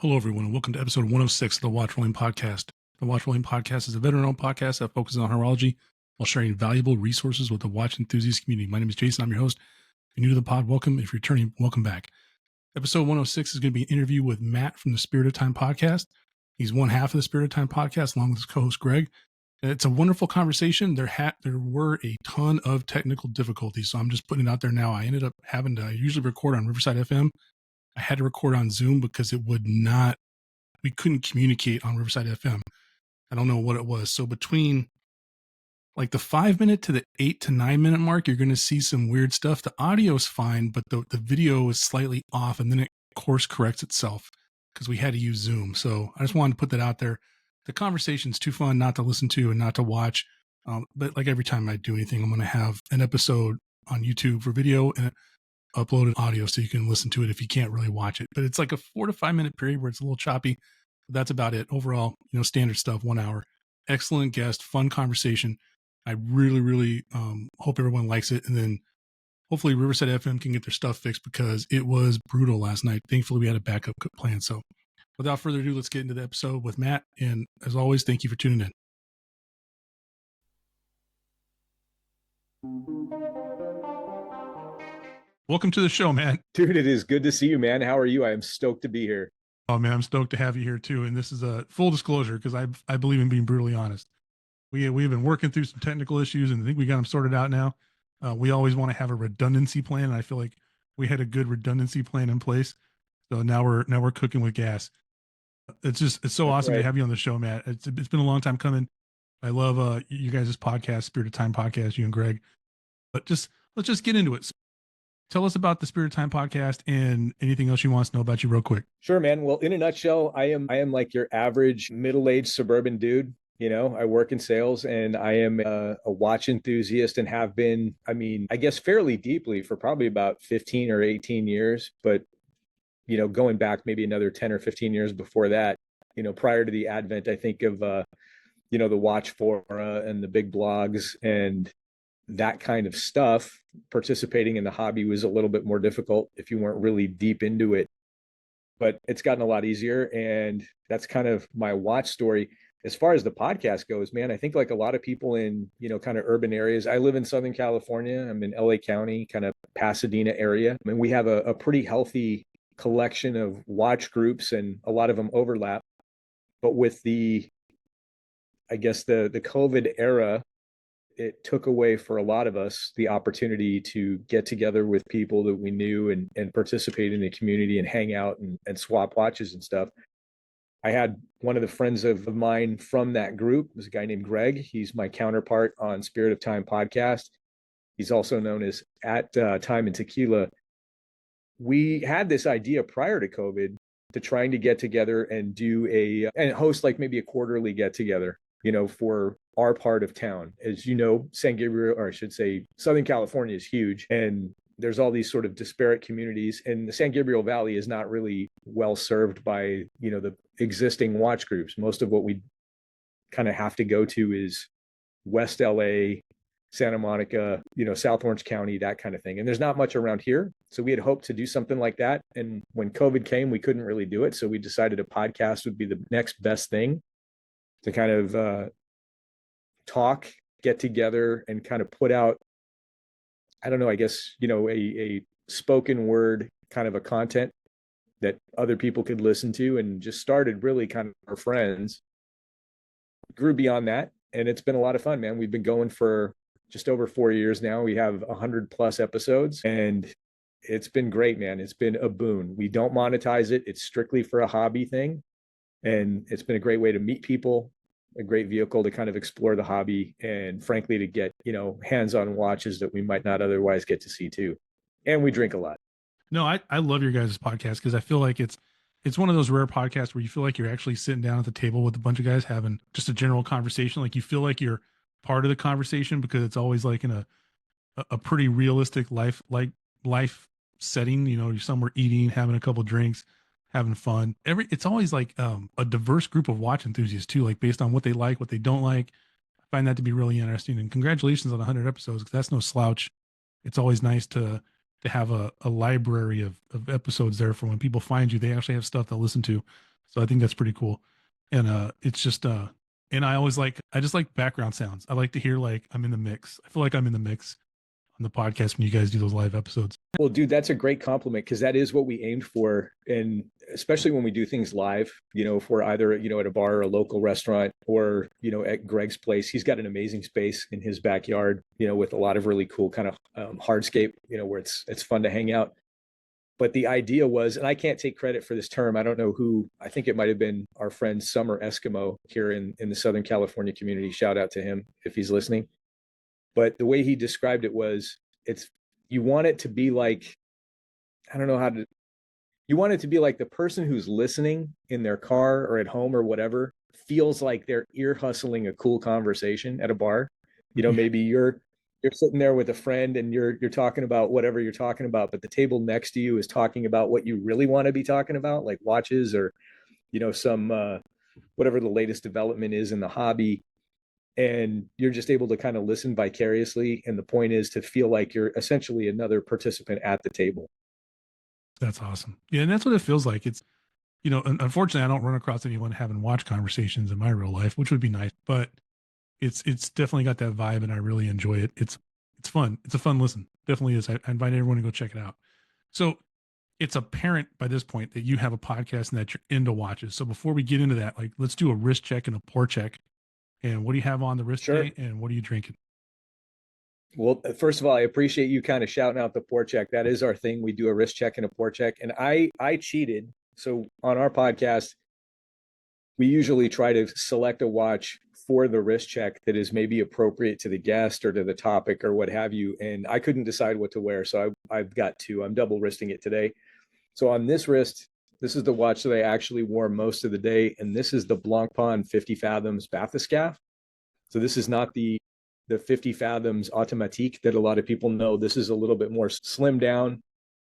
Hello, everyone, and welcome to episode 106 of the Watch Rolling Podcast. The Watch Rolling Podcast is a veteran-owned podcast that focuses on horology while sharing valuable resources with the watch enthusiast community. My name is Jason. I'm your host. If you're new to the pod, welcome. If you're returning, welcome back. Episode 106 is going to be an interview with Matt from the Spirit of Time podcast. He's one half of the Spirit of Time podcast, along with his co-host Greg. And it's a wonderful conversation. There were a ton of technical difficulties, so I'm just putting it out there now. I ended up having to usually record on Riverside FM. I had to record on Zoom because we couldn't communicate on Riverside FM. I don't know what it was. So between like the 5 minute to the 8 to 9 minute mark, you're going to see some weird stuff. The audio is fine, but the video is slightly off, and then it course corrects itself because we had to use Zoom. So I just wanted to put that out there. The conversation's too fun not to listen to and not to watch. But like every time I do anything, I'm going to have an episode on YouTube for video and uploaded audio so you can listen to it if you can't really watch it. But it's like a 4 to 5 minute period where it's a little choppy. But that's about it. Overall, standard stuff, 1 hour. Excellent guest, fun conversation. I really hope everyone likes it. And then hopefully Riverside FM can get their stuff fixed because it was brutal last night. Thankfully, we had a backup plan. So without further ado, let's get into the episode with Matt. And as always, thank you for tuning in. Welcome to the show, Matt. Dude, it is good to see you, man. How are you? I am stoked to be here. Oh, man, I'm stoked to have you here, too. And this is a full disclosure because I believe in being brutally honest. We've been working through some technical issues, and I think we got them sorted out now. We always want to have a redundancy plan, and I feel like we had a good redundancy plan in place. So now we're cooking with gas. It's so awesome to have you on the show, Matt. It's been a long time coming. I love you guys' podcast, Spirit of Time podcast, you and Greg. But let's just get into it. So tell us about the Spirit of Time podcast and anything else you want us to know about you real quick. Sure, man. Well, in a nutshell, I am like your average middle-aged suburban dude. I work in sales and I am a watch enthusiast and have been, I guess fairly deeply for probably about 15 or 18 years, but, going back maybe another 10 or 15 years before that, prior to the advent, I think of, the watch fora and the big blogs and that kind of stuff. Participating in the hobby was a little bit more difficult if you weren't really deep into it, but it's gotten a lot easier. And that's kind of my watch story. As far as the podcast goes, man, I think like a lot of people in, kind of urban areas, I live in Southern California. I'm in LA County, kind of Pasadena area. We have a pretty healthy collection of watch groups and a lot of them overlap. But with the COVID era, it took away for a lot of us the opportunity to get together with people that we knew and participate in the community and hang out and swap watches and stuff. I had one of the friends of mine from that group, was a guy named Greg. He's my counterpart on Spirit of Time podcast. He's also known as at Time and Tequila. We had this idea prior to COVID to trying to get together and and host like maybe a quarterly get together, for our part of town. As you know, San Gabriel, or I should say Southern California, is huge. And there's all these sort of disparate communities, and the San Gabriel Valley is not really well served by, the existing watch groups. Most of what we kind of have to go to is West LA, Santa Monica, South Orange County, that kind of thing. And there's not much around here. So we had hoped to do something like that. And when COVID came, we couldn't really do it. So we decided a podcast would be the next best thing to kind of talk, get together, and kind of put out, I don't know, I guess, a spoken word kind of a content that other people could listen to, and just started really kind of our friends. Grew beyond that. And it's been a lot of fun, man. We've been going for just over 4 years now. We have 100+ episodes, and it's been great, man. It's been a boon. We don't monetize it. It's strictly for a hobby thing. And it's been a great way to meet people, a great vehicle to kind of explore the hobby, and frankly, to get, hands-on watches that we might not otherwise get to see too. And we drink a lot. No, I love your guys' podcast because I feel like it's one of those rare podcasts where you feel like you're actually sitting down at the table with a bunch of guys having just a general conversation. Like you feel like you're part of the conversation because it's always like in a pretty realistic life setting. You're somewhere eating, having a couple drinks, having fun. It's always like a diverse group of watch enthusiasts too, like based on what they like, what they don't like. I find that to be really interesting. And congratulations on 100 episodes, because that's no slouch. It's always nice to have a library of episodes there for when people find you, they actually have stuff to listen to. So I think that's pretty cool. And it's just and I just like background sounds. I like to hear like I'm in the mix. I feel like I'm in the mix on the podcast when you guys do those live episodes. Well, dude, that's a great compliment because that is what we aimed for. And especially when we do things live, if we're either, at a bar or a local restaurant or, at Greg's place, he's got an amazing space in his backyard, with a lot of really cool kind of hardscape, where it's fun to hang out. But the idea was, and I can't take credit for this term. I don't know who, I think it might have been our friend Summer Eskimo here in the Southern California community. Shout out to him if he's listening. But the way he described it was, you want it to be like, I don't know how to, you want it to be like the person who's listening in their car or at home or whatever feels like they're ear hustling a cool conversation at a bar. Maybe you're sitting there with a friend and you're talking about whatever you're talking about, but the table next to you is talking about what you really want to be talking about, like watches or, some whatever the latest development is in the hobby. And you're just able to kind of listen vicariously. And the point is to feel like you're essentially another participant at the table. That's awesome. Yeah, and that's what it feels like. It's unfortunately I don't run across anyone having watch conversations in my real life, which would be nice, but it's definitely got that vibe and I really enjoy it. It's fun. It's a fun listen. Definitely is. I invite everyone to go check it out. So it's apparent by this point that you have a podcast and that you're into watches. So before we get into that, like let's do a wrist check and a pour check. And what do you have on the wrist today? And what are you drinking? Well, first of all, I appreciate you kind of shouting out the pour check. That is our thing. We do a wrist check and a pour check. And I cheated. So on our podcast, we usually try to select a watch for the wrist check that is maybe appropriate to the guest or to the topic or what have you. And I couldn't decide what to wear. So I've got two. I'm double wristing it today. So on this wrist, this is the watch that I actually wore most of the day. And this is the Blancpain 50 Fathoms Bathyscaphe. So this is not the 50 Fathoms Automatique that a lot of people know. This is a little bit more slimmed down,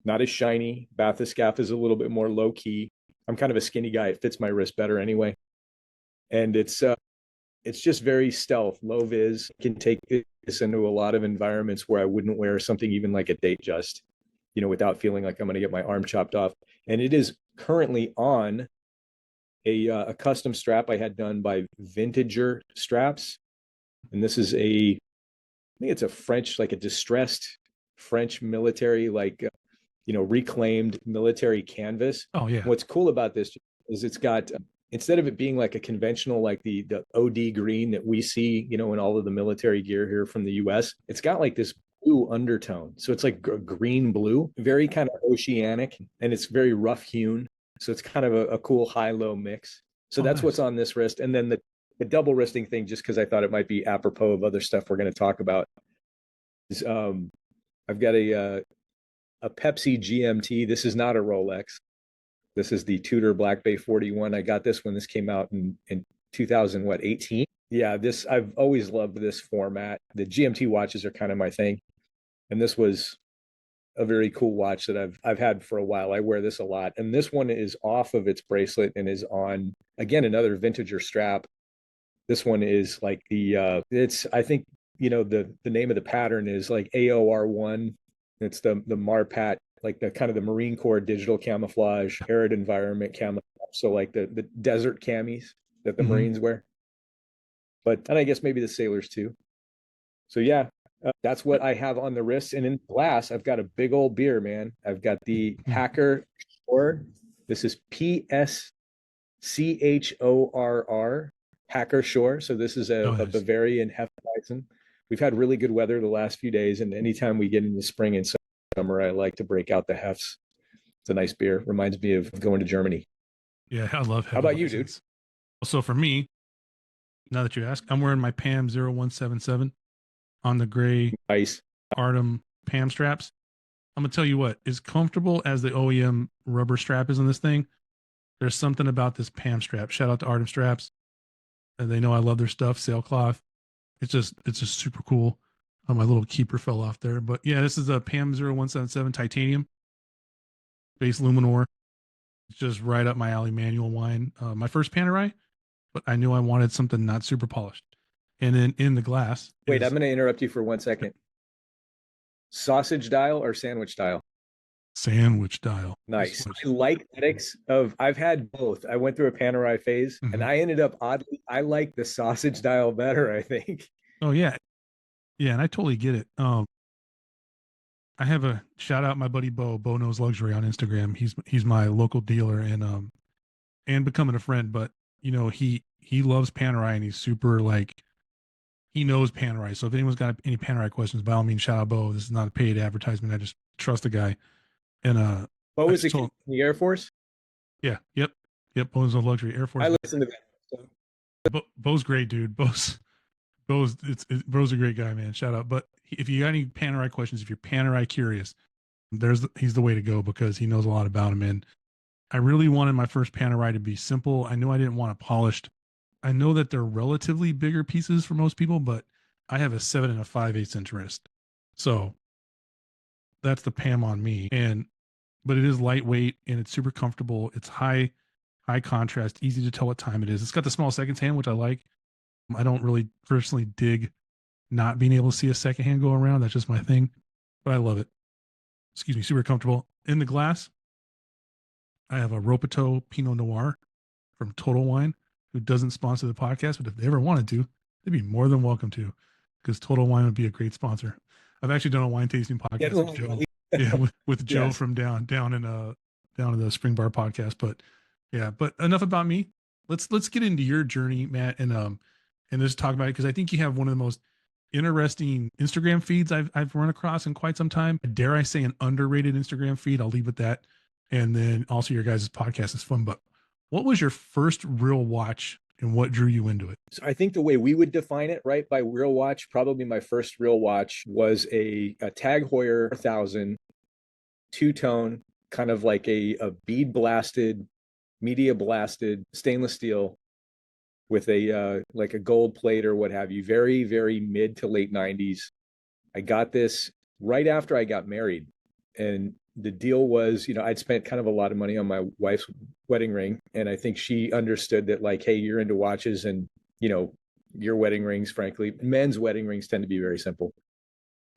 not as shiny. Bathyscaphe is a little bit more low key. I'm kind of a skinny guy. It fits my wrist better anyway. And it's just very stealth, low vis. Can take this into a lot of environments where I wouldn't wear something even like a Datejust, without feeling like I'm going to get my arm chopped off. And it is currently on a custom strap I had done by Vintager Straps. And this is I think it's a French, like a distressed French military, reclaimed military canvas. Oh yeah. What's cool about this is it's got, instead of it being like a conventional, like the OD green that we see, in all of the military gear here from the US, it's got like this blue undertone. So it's like green blue, very kind of oceanic, and it's very rough hewn. So it's kind of a cool high-low mix. So that's nice. What's on this wrist. And then the double wristing thing, just because I thought it might be apropos of other stuff we're going to talk about, is I've got a Pepsi GMT. This is not a Rolex. This is the Tudor Black Bay 41. I got this when this came out in 2018. Yeah, I've always loved this format. The GMT watches are kind of my thing, and this was a very cool watch that I've had for a while. I wear this a lot, and this one is off of its bracelet and is on, again, another Vintager strap. This one is like I think, the name of the pattern is like AOR1. It's the MARPAT, like the kind of the Marine Corps digital camouflage, arid environment camouflage. So like the desert camis that the Marines wear. And I guess maybe the sailors too. So yeah, that's what I have on the wrist. And in glass, I've got a big old beer, man. I've got the Hacker Shore. This is PSCHORR. Hacker Shore. So this is a Bavarian Hefeweizen. We've had really good weather the last few days, and anytime we get into spring and summer, I like to break out the Hefs. It's a nice beer. Reminds me of going to Germany. Yeah, I love Hefeweizens. How about you, dude? So for me, now that you ask, I'm wearing my PAM 0177 on the gray Artem PAM straps. I'm gonna tell you what, as comfortable as the OEM rubber strap is on this thing, there's something about this PAM strap. Shout out to Artem Straps. They know I love their stuff, sailcloth. It's just super cool. My little keeper fell off there. But yeah, this is a PAM 0177 titanium base Luminor. It's just right up my alley, manual wine. My first Panerai, but I knew I wanted something not super polished. And then in the glass. Wait, I'm going to interrupt you for 1 second. Sausage dial or sandwich dial? Sandwich dial. Nice. I like aesthetics of, I've had both. I went through a Panerai phase and I ended up oddly, I like the sausage dial better, I think. Oh yeah. Yeah, and I totally get it. I have a shout out my buddy Bo Knows Luxury on Instagram. He's my local dealer and becoming a friend, but you know, he loves Panerai and he's super like he knows Panerai. So if anyone's got any Panerai questions, by all means, shout out Bo. This is not a paid advertisement. I just trust the guy. And What I was just it told in the Air Force? yeah, yep, Bo's no luxury Air Force. I listened to that. Bo's great, dude. Bo's a great guy, man. Shout out. But if you got any Panerai questions, if you're Panerai curious, he's the way to go because he knows a lot about him. And I really wanted my first Panerai to be simple. I knew I didn't want it polished. I know that they're relatively bigger pieces for most people, but I have a 7 and a 5/8 inch wrist. So that's the Pam on me. But it is lightweight and it's super comfortable. It's high contrast, easy to tell what time it is. It's got the small seconds hand, which I like. I don't really personally dig not being able to see a second hand go around. That's just my thing, but I love it. Excuse me, super comfortable. In the glass, I have a Ropeto Pinot Noir from Total Wine, who doesn't sponsor the podcast, but if they ever wanted to, they'd be more than welcome to, because Total Wine would be a great sponsor. I've actually done a wine tasting podcast with Joe. Yeah, with Joe yes. From down in the Spring Bar podcast. But yeah, but enough about me. Let's get into your journey, Matt, and just talk about it because I think you have one of the most interesting Instagram feeds I've run across in quite some time. Dare I say an underrated Instagram feed? I'll leave it at that. And then also your guys' podcast is fun. But what was your first real watch and what drew you into it? So I think the way we would define it, right, by real watch, probably my first real watch was a Tag Heuer 1000 two-tone, kind of like a bead blasted, media blasted stainless steel with a like a gold plate or what have you. Very, very mid to late 90s. I got this right after I got married. And the deal was, you know, I'd spent kind of a lot of money on my wife's wedding ring. And I think she understood that, like, hey, you're into watches and, you know, your wedding rings, frankly, men's wedding rings tend to be very simple.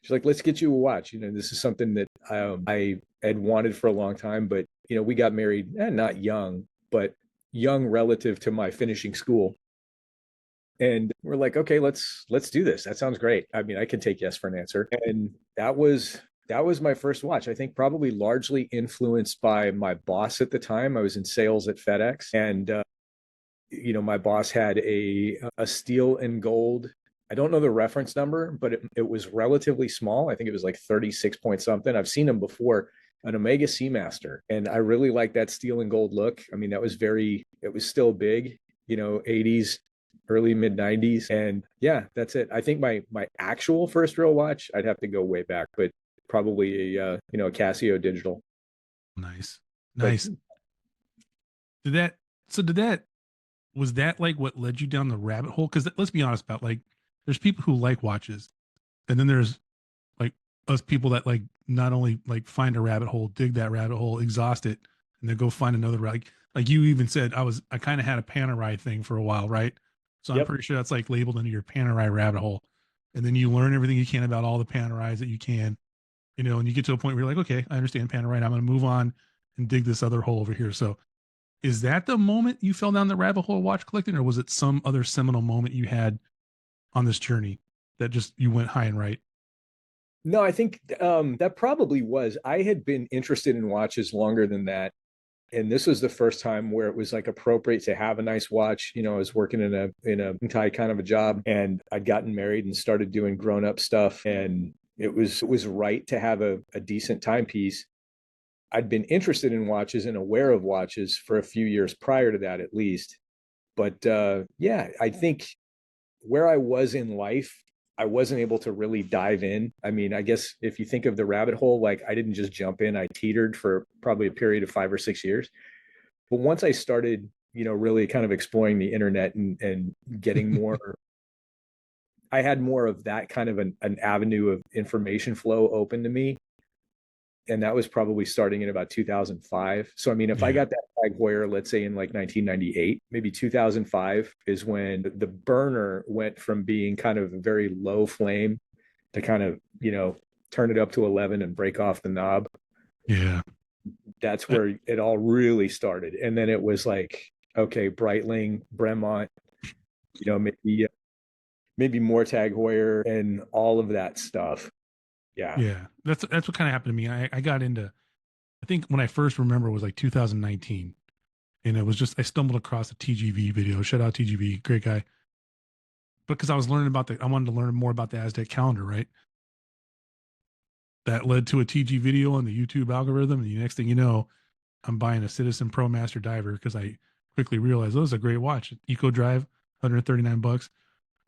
She's like, let's get you a watch. You know, this is something that I had wanted for a long time. But, you know, we got married, not young, but young relative to my finishing school. And we're like, okay, let's do this. That sounds great. I mean, I can take yes for an answer. And that was my first watch. I think probably largely influenced by my boss at the time. I was in sales at FedEx, and you know, my boss had a steel and gold. I don't know the reference number, but it was relatively small. I think it was like 36 point something. I've seen them before, an Omega Seamaster, and I really like that steel and gold look. I mean, it was still big, you know, 80s, early mid 90s. And yeah, that's it. I think my actual first real watch, I'd have to go way back, but probably a Casio digital. Nice. But was that like what led you down the rabbit hole? Because let's be honest about, like, there's people who like watches, and then there's like us people that like not only like find a rabbit hole, dig that rabbit hole, exhaust it, and then go find another. Like you even said, I kind of had a Panerai thing for a while, right? So I'm pretty sure that's like labeled into your Panerai rabbit hole, and then you learn everything you can about all the Panerais that you can, you know, and you get to a point where you're like, okay, I understand Panerai. I'm going to move on and dig this other hole over here. So is that the moment you fell down the rabbit hole watch collecting, or was it some other seminal moment you had on this journey that just you went high and right? No, I think that probably was. I had been interested in watches longer than that. And this was the first time where it was like appropriate to have a nice watch. You know, I was working in a tie kind of a job, and I'd gotten married and started doing grown up stuff. And it was right to have a decent timepiece. I'd been interested in watches and aware of watches for a few years prior to that, at least. But yeah, I think where I was in life, I wasn't able to really dive in. I mean, I guess if you think of the rabbit hole, like, I didn't just jump in, I teetered for probably a period of 5 or 6 years. But once I started, you know, really kind of exploring the internet and getting more, I had more of that kind of an avenue of information flow open to me. And that was probably starting in about 2005. So, I mean, if I got that Tag Heuer, let's say in like 1998, maybe 2005 is when the burner went from being kind of a very low flame to kind of, you know, turn it up to 11 and break off the knob. Yeah. That's where it all really started. And then it was like, okay, Breitling, Bremont, maybe more Tag Heuer and all of that stuff. Yeah. Yeah. That's what kind of happened to me. I got into, I think when I first remember it was like 2019. And it was just, I stumbled across a TGV video. Shout out TGV, great guy. Because I was learning I wanted to learn more about the Aztec calendar, right? That led to a TG video on the YouTube algorithm. And the next thing you know, I'm buying a Citizen Pro Master Diver because I quickly realized, oh, this is a great watch. Eco Drive, $139.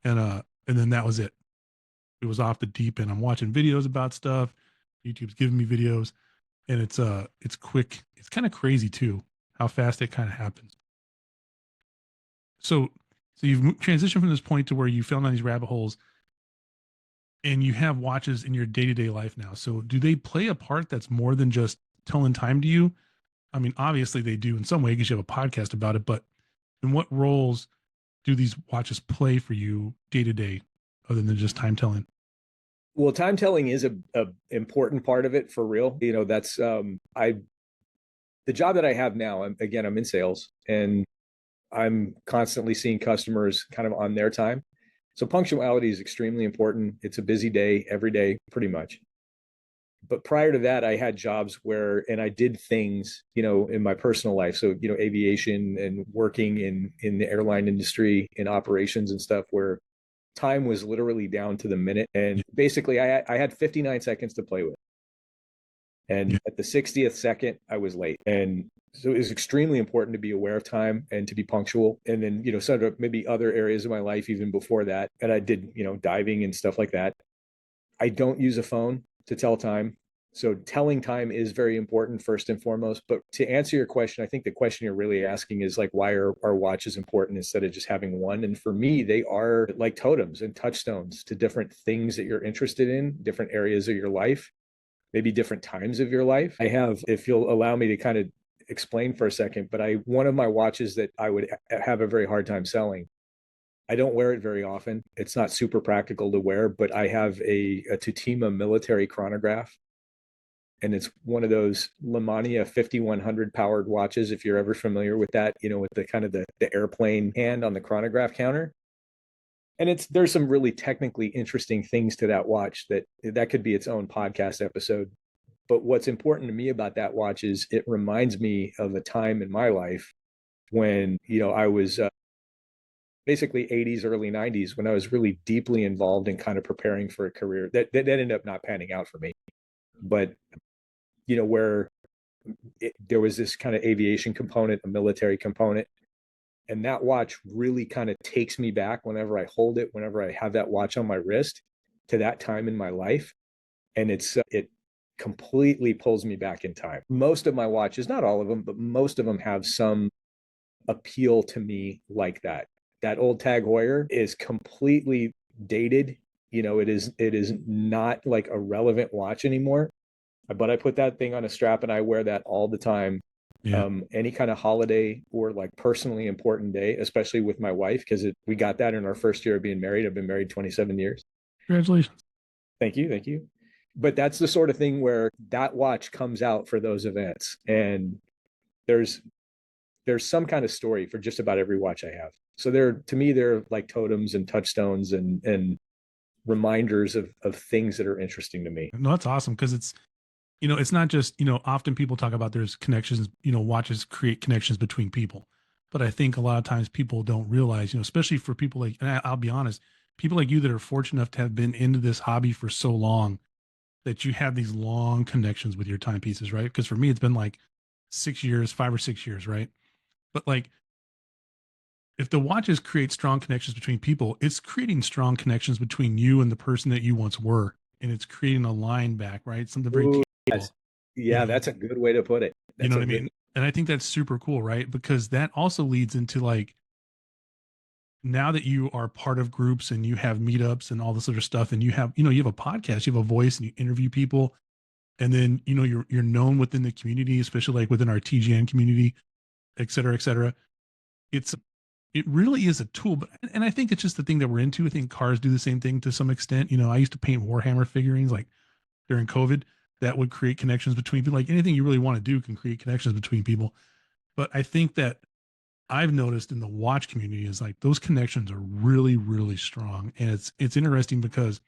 And then that was it. It was off the deep end. I'm watching videos about stuff. YouTube's giving me videos, and it's quick. It's kind of crazy too, how fast it kind of happens. So you've transitioned from this point to where you fell down these rabbit holes, and you have watches in your day-to-day life now. So do they play a part that's more than just telling time to you? I mean, obviously they do in some way because you have a podcast about it, but in what roles do these watches play for you day to day other than just time telling? Well, time telling is a important part of it for real. That's the job that I have now. I'm in sales, and I'm constantly seeing customers kind of on their time. So punctuality is extremely important. It's a busy day every day, pretty much. But prior to that, I had jobs and I did things, in my personal life. So, aviation and working in the airline industry, in operations and stuff, where time was literally down to the minute. And basically I had 59 seconds to play with. And at the 60th second, I was late. And so it was extremely important to be aware of time and to be punctual. And then, sort of maybe other areas of my life, even before that. And I did, diving and stuff like that. I don't use a phone to tell time. So telling time is very important first and foremost. But to answer your question, I think the question you're really asking is like, why are our watches important instead of just having one? And for me, they are like totems and touchstones to different things that you're interested in, different areas of your life, maybe different times of your life. I have, if you'll allow me to kind of explain for a second, but one of my watches that I would have a very hard time selling. I don't wear it very often. It's not super practical to wear, but I have a Tutima military chronograph. And it's one of those Lemania 5100 powered watches. If you're ever familiar with that, with the kind of the airplane hand on the chronograph counter. And there's some really technically interesting things to that watch that could be its own podcast episode. But what's important to me about that watch is it reminds me of a time in my life when, I was basically 80s, early 90s, when I was really deeply involved in kind of preparing for a career that ended up not panning out for me. But, where there was this kind of aviation component, a military component. And that watch really kind of takes me back whenever I hold it, whenever I have that watch on my wrist, to that time in my life. And it completely pulls me back in time. Most of my watches, not all of them, but most of them have some appeal to me like that. That old Tag Heuer is completely dated. It is not like a relevant watch anymore. But I put that thing on a strap and I wear that all the time. Yeah. Any kind of holiday or like personally important day, especially with my wife, because we got that in our first year of being married. I've been married 27 years. Congratulations. Thank you. Thank you. But that's the sort of thing where that watch comes out for those events. And there's some kind of story for just about every watch I have. So to me, they're like totems and touchstones and reminders of things that are interesting to me. No, that's awesome because it's not just, often people talk about there's connections, watches create connections between people. But I think a lot of times people don't realize, especially for people like, and I'll be honest, people like you that are fortunate enough to have been into this hobby for so long that you have these long connections with your timepieces, right? Because for me, it's been like 6 years, 5 or 6 years, right? But like, if the watches create strong connections between people, it's creating strong connections between you and the person that you once were. And it's creating a line back, right? Something very Ooh, tangible. yes. Yeah, that's a good way to put it. You know That's what I mean? And I think that's super cool, right? Because that also leads into like, now that you are part of groups and you have meetups and all this other stuff, and you have a podcast, you have a voice and you interview people, and then, you're known within the community, especially like within our TGN community, et cetera, et cetera. It really is a tool, and I think it's just the thing that we're into. I think cars do the same thing to some extent. I used to paint Warhammer figurines like during COVID. that would create connections between people. Like anything you really want to do can create connections between people. But I think that I've noticed in the watch community is like those connections are really, really strong. And it's interesting because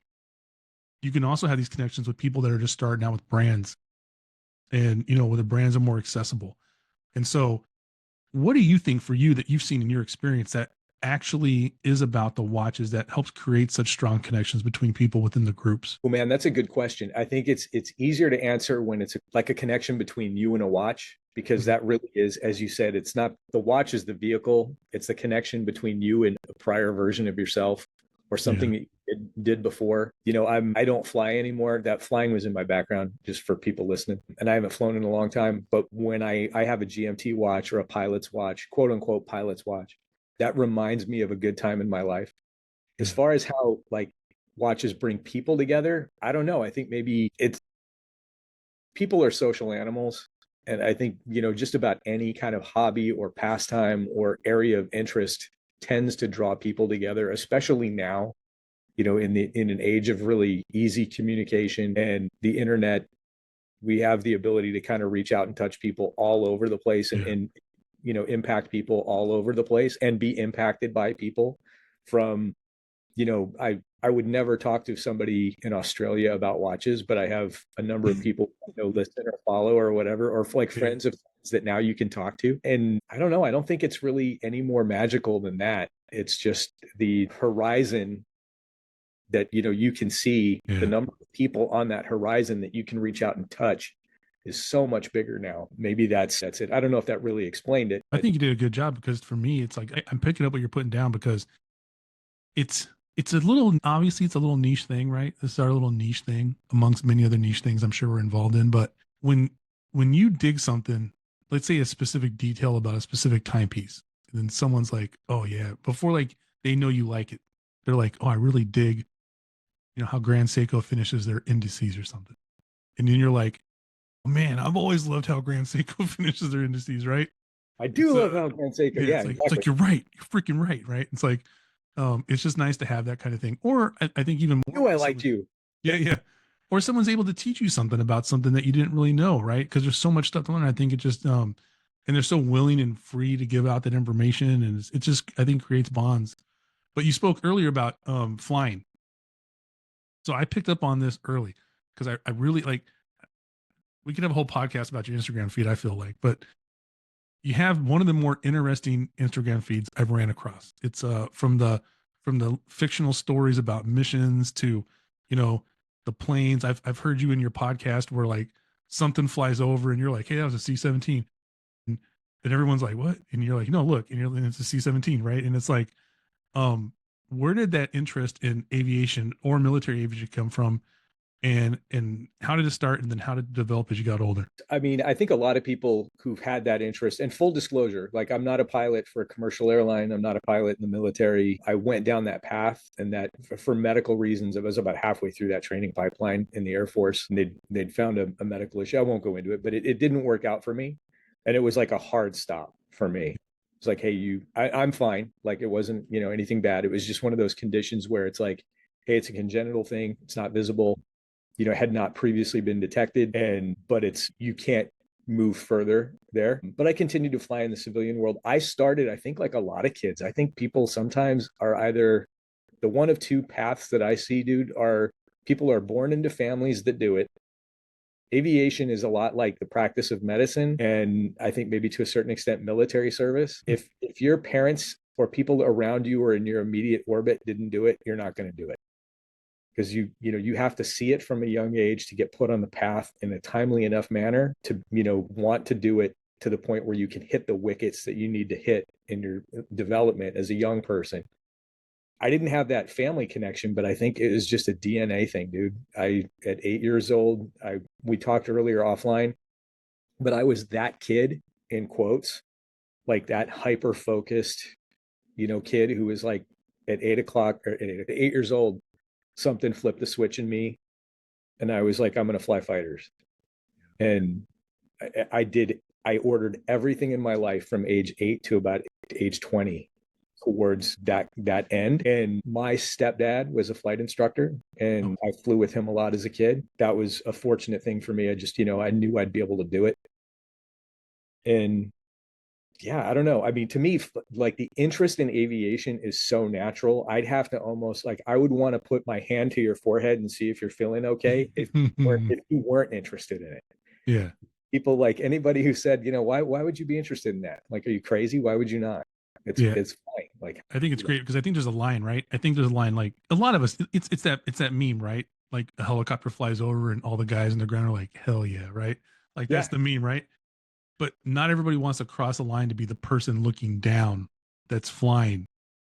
you can also have these connections with people that are just starting out with brands, and where the brands are more accessible. And so what do you think for you that you've seen in your experience that actually is about the watches that helps create such strong connections between people within the groups? Well, man, that's a good question. I think it's easier to answer when it's like a connection between you and a watch, because Mhm. that really is, as you said, it's not the watch is the vehicle. It's the connection between you and a prior version of yourself or Yeah. something that you did before. I don't fly anymore. That flying was in my background just for people listening. And I haven't flown in a long time. But when I have a GMT watch or a pilot's watch, quote unquote pilot's watch, that reminds me of a good time in my life. As Yeah. far as how like watches bring people together, I don't know. I think maybe it's people are social animals. And I think, just about any kind of hobby or pastime or area of interest tends to draw people together, especially now, in an age of really easy communication and the internet. We have the ability to kind of reach out and touch people all over the place, and, Yeah. and impact people all over the place and be impacted by people from I would never talk to somebody in Australia about watches, but I have a number of people listen or follow or whatever, or like Yeah. friends of friends that now you can talk to. And I don't know, I don't think it's really any more magical than that. It's just the horizon that you can see, the Yeah. number of people on that horizon that you can reach out and touch is so much bigger now. Maybe that's it. I don't know if that really explained it, I but think you did a good job because for me, it's like I'm picking up what you're putting down because it's it's a little obviously it's a little niche thing, right? This is our little niche thing amongst many other niche things I'm sure we're involved in. But when when you dig something, let's say a specific detail about a specific timepiece, and then someone's like, "Oh yeah," before like they know you like it, they're like, "Oh, I really dig, how Grand Seiko finishes their indices or something," and then you're like, oh, "Man, I've always loved how Grand Seiko finishes their indices," right? I do It's love how Canseco. Yeah, Yeah, it's exactly. like you're right, you're freaking right? It's like, it's just nice to have that kind of thing. Or I think even I more knew I when liked someone, you. yeah, yeah, or someone's able to teach you something about something that you didn't really know, right? Because there's so much stuff to learn. I think it just, and they're so willing and free to give out that information, and it just I think creates bonds. But you spoke earlier about flying, so I picked up on this early because I really like. We could have a whole podcast about your Instagram feed. I feel like, but you have one of the more interesting Instagram feeds I've ran across. It's from the fictional stories about missions to, you know, the planes. I've heard you in your podcast where like something flies over and you're like, hey, that was a C-17. And everyone's like, what? And you're like, no, look, and it's a C-17, right? And it's like, um, where did that interest in aviation or military aviation come from? And how did it start and then how did it develop as you got older? I mean, I think a lot of people who've had that interest, and full disclosure, like I'm not a pilot for a commercial airline. I'm not a pilot in the military. I went down that path, and that for medical reasons, I was about halfway through that training pipeline in the Air Force. And they'd found a medical issue. I won't go into it, but it didn't work out for me. And it was like a hard stop for me. It's like, hey, I'm fine. Like it wasn't, anything bad. It was just one of those conditions where it's like, hey, it's a congenital thing. It's not visible, had not previously been detected, but it's you can't move further there. But I continued to fly in the civilian world. I started, I think, like a lot of kids. I think people sometimes are either the one of two paths that I see, dude, are people are born into families that do it. Aviation is a lot like the practice of medicine, and I think maybe to a certain extent military service. If your parents or people around you or in your immediate orbit didn't do it, you're not going to do it, because you have to see it from a young age to get put on the path in a timely enough manner to want to do it to the point where you can hit the wickets that you need to hit in your development as a young person. I didn't have that family connection, but I think it was just a DNA thing, dude. I At 8 years old, I we talked earlier offline, but I was that kid in quotes, like that hyper focused, kid who was like at 8 o'clock or at 8 years old, something flipped the switch in me, and I was like, I'm going to fly fighters. And I ordered everything in my life from age 8 to about age 20 towards that end. And my stepdad was a flight instructor, and I flew with him a lot as a kid. That was a fortunate thing for me. I just, I knew I'd be able to do it. And yeah, I don't know. I mean, to me, like the interest in aviation is so natural. I'd have to almost like I would want to put my hand to your forehead and see if you're feeling okay if you weren't interested in it. Yeah. People like anybody who said, why would you be interested in that? Like, are you crazy? Why would you not? Yeah. It's fine. Like, I think it's great because I think there's a line, right? I think there's a line like a lot of us, it's that meme, right? Like a helicopter flies over and all the guys on the ground are like, hell yeah, right? Like that's yeah, the meme, right? But not everybody wants to cross a line to be the person looking down that's flying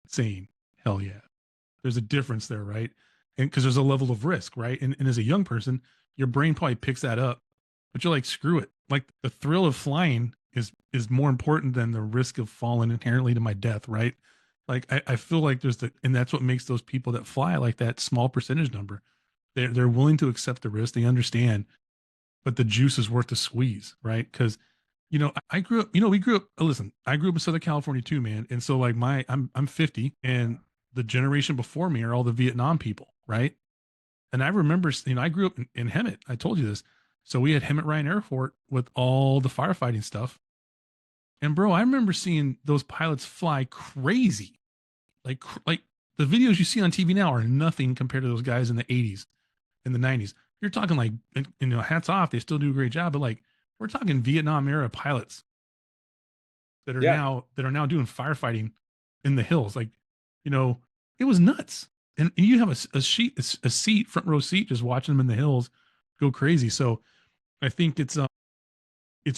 saying, hell yeah. There's a difference there, right? And because there's a level of risk, right? And as a young person, your brain probably picks that up, but you're like, screw it. Like the thrill of flying is more important than the risk of falling inherently to my death, right? Like I feel like and that's what makes those people that fly like that small percentage number. They're willing to accept the risk. They understand, but the juice is worth the squeeze, right? Because I grew up, we grew up, listen, I grew up in Southern California too, man. And so like I'm 50 and the generation before me are all the Vietnam people, right? And I remember, I grew up in Hemet. I told you this. So we had Hemet Ryan Airport with all the firefighting stuff. And bro, I remember seeing those pilots fly crazy. Like the videos you see on TV now are nothing compared to those guys in the 80s, in the 90s. You're talking like, hats off. They still do a great job, but like, we're talking Vietnam era pilots that are yeah, now doing firefighting in the hills. Like, it was nuts. And you have a seat, front row seat, just watching them in the hills go crazy. So I think it's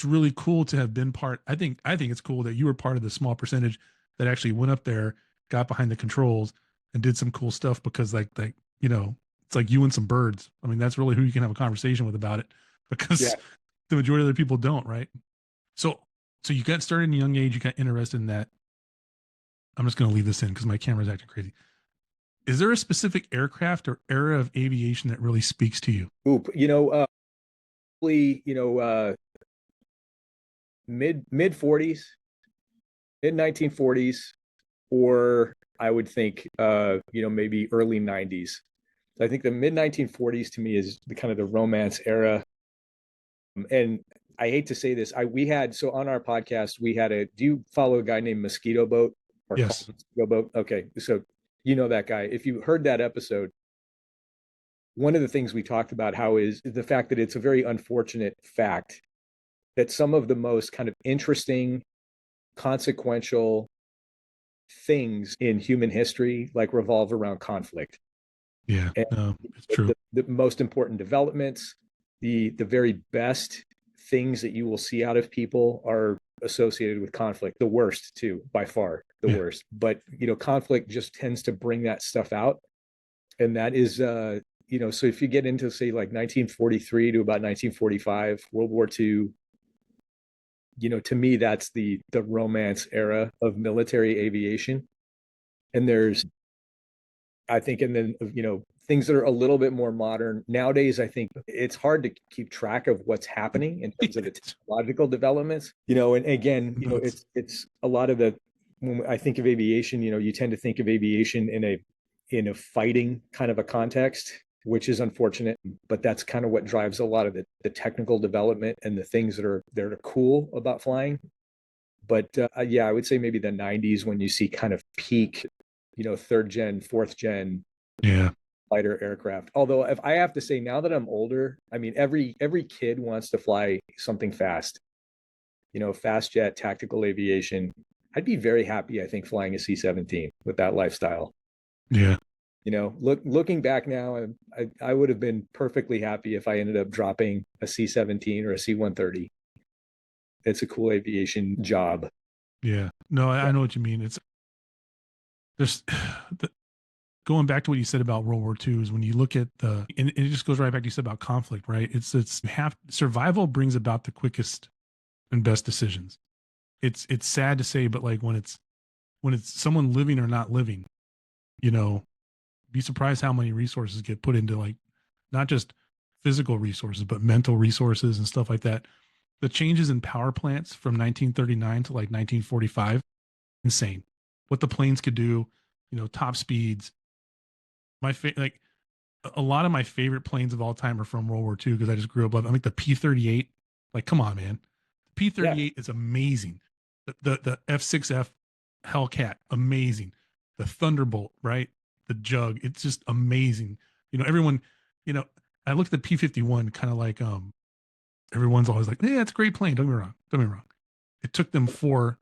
really cool to have been part. I think it's cool that you were part of the small percentage that actually went up there, got behind the controls, and did some cool stuff because it's like you and some birds. I mean, that's really who you can have a conversation with about it yeah. because the majority of the people don't, right? So so you got started in a young age, you got interested in that. I'm just going to leave this in because my camera's acting crazy. Is there a specific aircraft or era of aviation that really speaks to you? Oop, probably, mid 40s, mid 1940s, or I would think, maybe early 90s. So I think the mid 1940s to me is the kind of the romance era. And I hate to say this, we had so on our podcast we had do you follow a guy named Mosquito Boat or call Yes. him Mosquito Boat? Okay, so you know that guy. If you heard that episode, one of the things we talked about how is the fact that it's a very unfortunate fact that some of the most kind of interesting, consequential things in human history like revolve around conflict. Yeah. And No, it's true. the most important developments, the very best things that you will see out of people are associated with conflict. The worst too, by far the Yeah. worst. But conflict just tends to bring that stuff out, and that is so if you get into say like 1943 to about 1945, World War II, to me that's the romance era of military aviation. And there's I think, and then things that are a little bit more modern nowadays. I think it's hard to keep track of what's happening in terms of the technological developments. And again, Nuts. it's a lot of the when I think of aviation, you tend to think of aviation in a fighting kind of a context, which is unfortunate. But that's kind of what drives a lot of the technical development and the things that are cool about flying. But yeah, I would say maybe the 90s when you see kind of peak, third gen, fourth gen Yeah. fighter aircraft. Although if I have to say now that I'm older, I mean every kid wants to fly something fast. Fast jet, tactical aviation. I'd be very happy, I think, flying a C-17 with that lifestyle. Yeah. Looking back now, I would have been perfectly happy if I ended up dropping a C-17 or a C-130. It's a cool aviation job. Yeah. No, I Yeah. know what you mean. It's there's the, going back to what you said about World War II is when you look at and it just goes right back to you said about conflict, right? It's survival brings about the quickest and best decisions. It's sad to say, but like when it's someone living or not living, you know, be surprised how many resources get put into like not just physical resources, but mental resources and stuff like that. The changes in power plants from 1939 to like 1945, insane. what the planes could do, top speeds. Like a lot of my favorite planes of all time are from World War II because I just grew up with. I think the P-38. Like, come on, man, the Yeah. P-38 is amazing. The F-6F Hellcat, amazing. The Thunderbolt, right? The Jug, it's just amazing. Everyone, you know, I look at the P-51 kind of like everyone's always like, yeah, it's a great plane. Don't get me wrong. Don't get me wrong. It took them four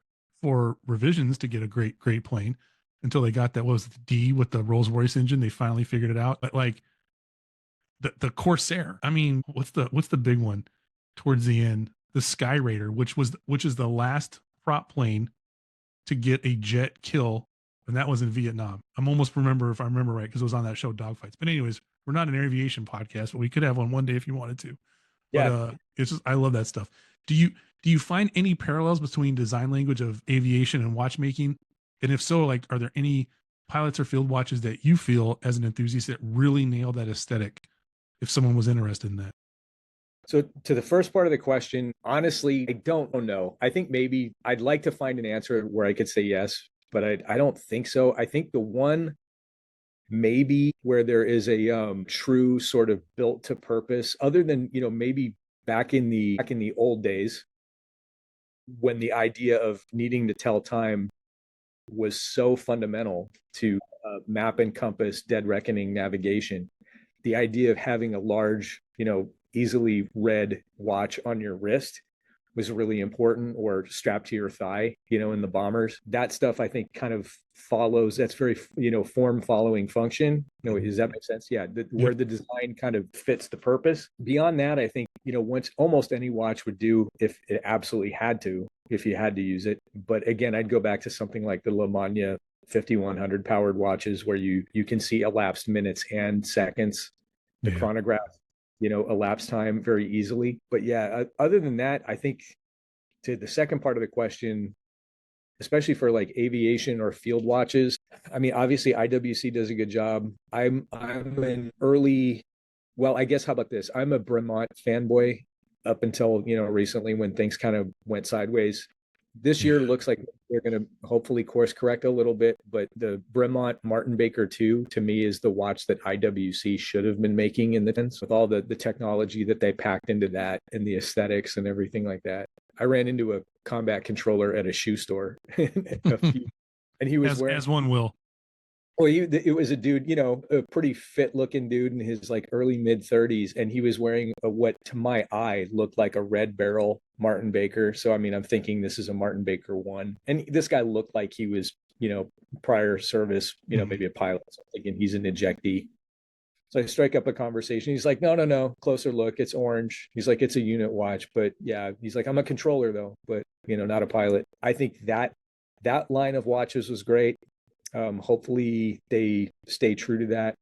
revisions to get a great plane until they got that. What was it, the D with the Rolls Royce engine? They finally figured it out. But like the Corsair. I mean, what's the big one towards the end? The Sky Raider, which is the last prop plane to get a jet kill, and that was in Vietnam. I'm almost remember if I remember right because it was on that show Dogfights. But anyways, we're not an aviation podcast, but we could have one day if you wanted to. But Yeah. it's just I love that stuff. Do you find any parallels between design language of aviation and watchmaking? And if so, like, are there any pilots or field watches that you feel as an enthusiast that really nail that aesthetic? If someone was interested in that. So to the first part of the question, honestly, I don't know. I think maybe I'd like to find an answer where I could say yes, but I don't think so. I think the one maybe where there is a true sort of built to purpose, other than maybe back in the old days when the idea of needing to tell time was so fundamental to map and compass dead reckoning navigation. The idea of having a large, easily read watch on your wrist was really important, or strapped to your thigh, in the bombers. That stuff I think kind of follows, that's very, form following function. Does that make sense? Yeah. Where the design kind of fits the purpose. Beyond that, I think, once almost any watch would do if it absolutely had to, if you had to use it. But again, I'd go back to something like the La Magna 5100 powered watches where you can see elapsed minutes and seconds, the chronograph, elapsed time very easily. But yeah, other than that, I think to the second part of the question, especially for like aviation or field watches, I mean, obviously IWC does a good job. I'm an early, well, I guess how about this? I'm a Bremont fanboy up until, recently when things kind of went sideways. This year looks like they're going to hopefully course correct a little bit, but the Bremont Martin Baker 2 to me is the watch that IWC should have been making in the tens, with all the technology that they packed into that and the aesthetics and everything like that. I ran into a combat controller at a shoe store and he was wearing, as one will. well, it was a dude, a pretty fit looking dude in his like early mid 30s. And he was wearing what to my eye looked like a red barrel Martin Baker. So, I mean, I'm thinking this is a Martin Baker 1. And this guy looked like he was, prior service, maybe a pilot. So I'm thinking he's an ejectee. So I strike up a conversation. He's like, no, closer look. It's orange. He's like, it's a unit watch. But yeah, he's like, I'm a controller though, but, not a pilot. I think that line of watches was great. Hopefully they stay true to that.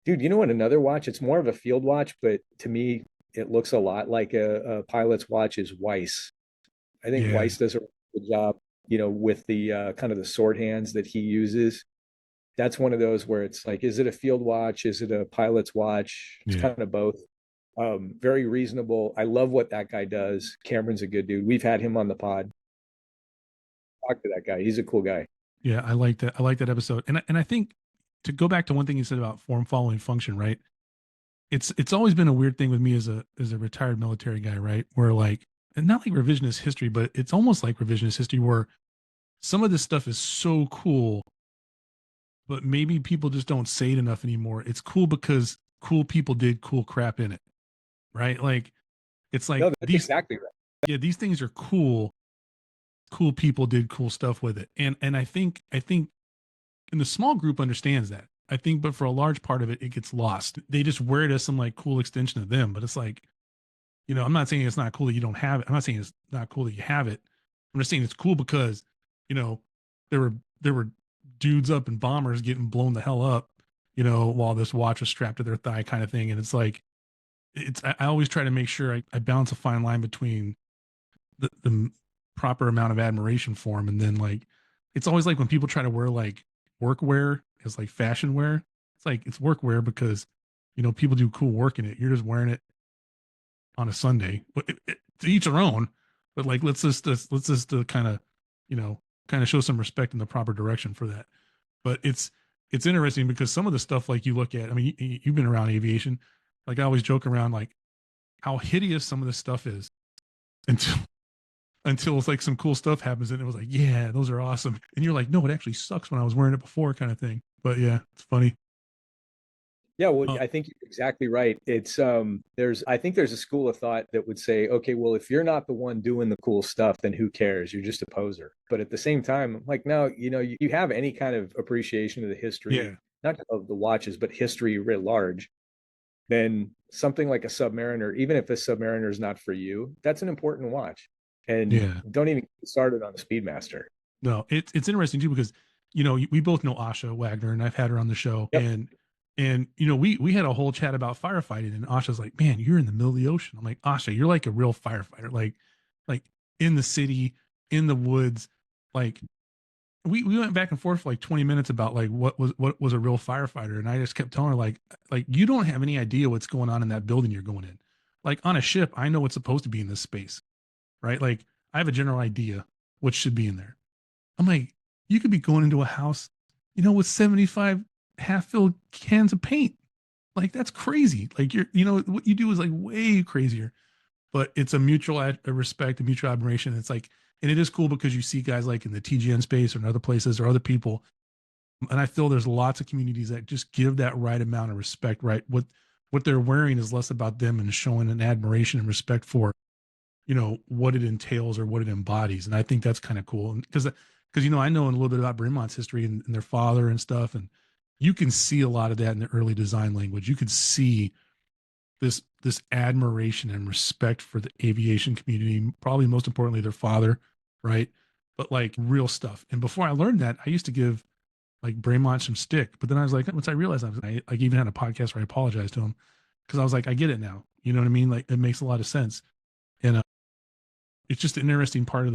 Dude, you know what? Another watch, it's more of a field watch, but to me, it looks a lot like a pilot's watch is Weiss. I think Weiss does a good job, with the kind of the sword hands that he uses. That's one of those where it's like, is it a field watch? Is it a pilot's watch? It's kind of both. Very reasonable. I love what that guy does. Cameron's a good dude. We've had him on the pod. Talk to that guy. He's a cool guy. Yeah, I like that. I like that episode. And I think to go back to one thing you said about form following function, right? It's always been a weird thing with me as a retired military guy, right? Where like, and not like revisionist history, but it's almost like revisionist history where some of this stuff is so cool, but maybe people just don't say it enough anymore. It's cool because cool people did cool crap in it, right? Like it's like No, that's exactly right. Yeah, these things are cool. Cool people did cool stuff with it. And I think and the small group understands that. I think, but for a large part of it, it gets lost. They just wear it as some like cool extension of them. But it's like, I'm not saying it's not cool that you don't have it. I'm not saying it's not cool that you have it. I'm just saying it's cool because, there were dudes up in bombers getting blown the hell up, while this watch was strapped to their thigh kind of thing. And it's like, I always try to make sure I balance a fine line between the proper amount of admiration for him. And then like, it's always like when people try to wear like workwear as like fashion wear, it's like, it's workwear because, people do cool work in it. You're just wearing it on a Sunday, but to each their own. But like, let's just kind of, kind of show some respect in the proper direction for that. But it's interesting because some of the stuff like you look at, I mean, you've been around aviation. Like I always joke around like how hideous some of this stuff is until until it's like some cool stuff happens and it was like, yeah, those are awesome. And you're like, no, it actually sucks when I was wearing it before, kind of thing. But yeah, it's funny. Yeah, well, Uh, I think you're exactly right. It's there's I think there's a school of thought that would say, okay, well, if you're not the one doing the cool stuff, then who cares? You're just a poser. But at the same time, like, no, you have any kind of appreciation of the history, yeah, not of the watches, but history writ large, then something like a Submariner, even if a Submariner is not for you, that's an important watch. And yeah. don't even get started on the Speedmaster. No, it's interesting too because we both know Asha Wagner and I've had her on the show Yep. and we had a whole chat about firefighting and Asha's like, man, you're in the middle of the ocean. I'm like, Asha, you're like a real firefighter, like in the city, in the woods, like we went back and forth for like 20 minutes about like what was a real firefighter and I just kept telling her like you don't have any idea what's going on in that building you're going in. Like on a ship, I know what's supposed to be in this space, right? Like I have a general idea what should be in there. I'm like, you could be going into a house, with 75 half filled cans of paint. Like that's crazy. Like what you do is like way crazier, but it's a mutual a respect, a mutual admiration. It's like, and it is cool because you see guys like in the TGN space or in other places or other people. And I feel there's lots of communities that just give that right amount of respect, right? What they're wearing is less about them and showing an admiration and respect for what it entails or what it embodies, and I think that's kind of cool because I know a little bit about Bremont's history and their father and stuff, and you can see a lot of that in the early design language. You could see this admiration and respect for the aviation community, probably most importantly their father, right? But like real stuff. And before I learned that, I used to give like Bremont some stick, but then I was like, once I realized I like even had a podcast where I apologized to him because I was like, I get it now. You know what I mean? Like it makes a lot of sense. And it's just an interesting part of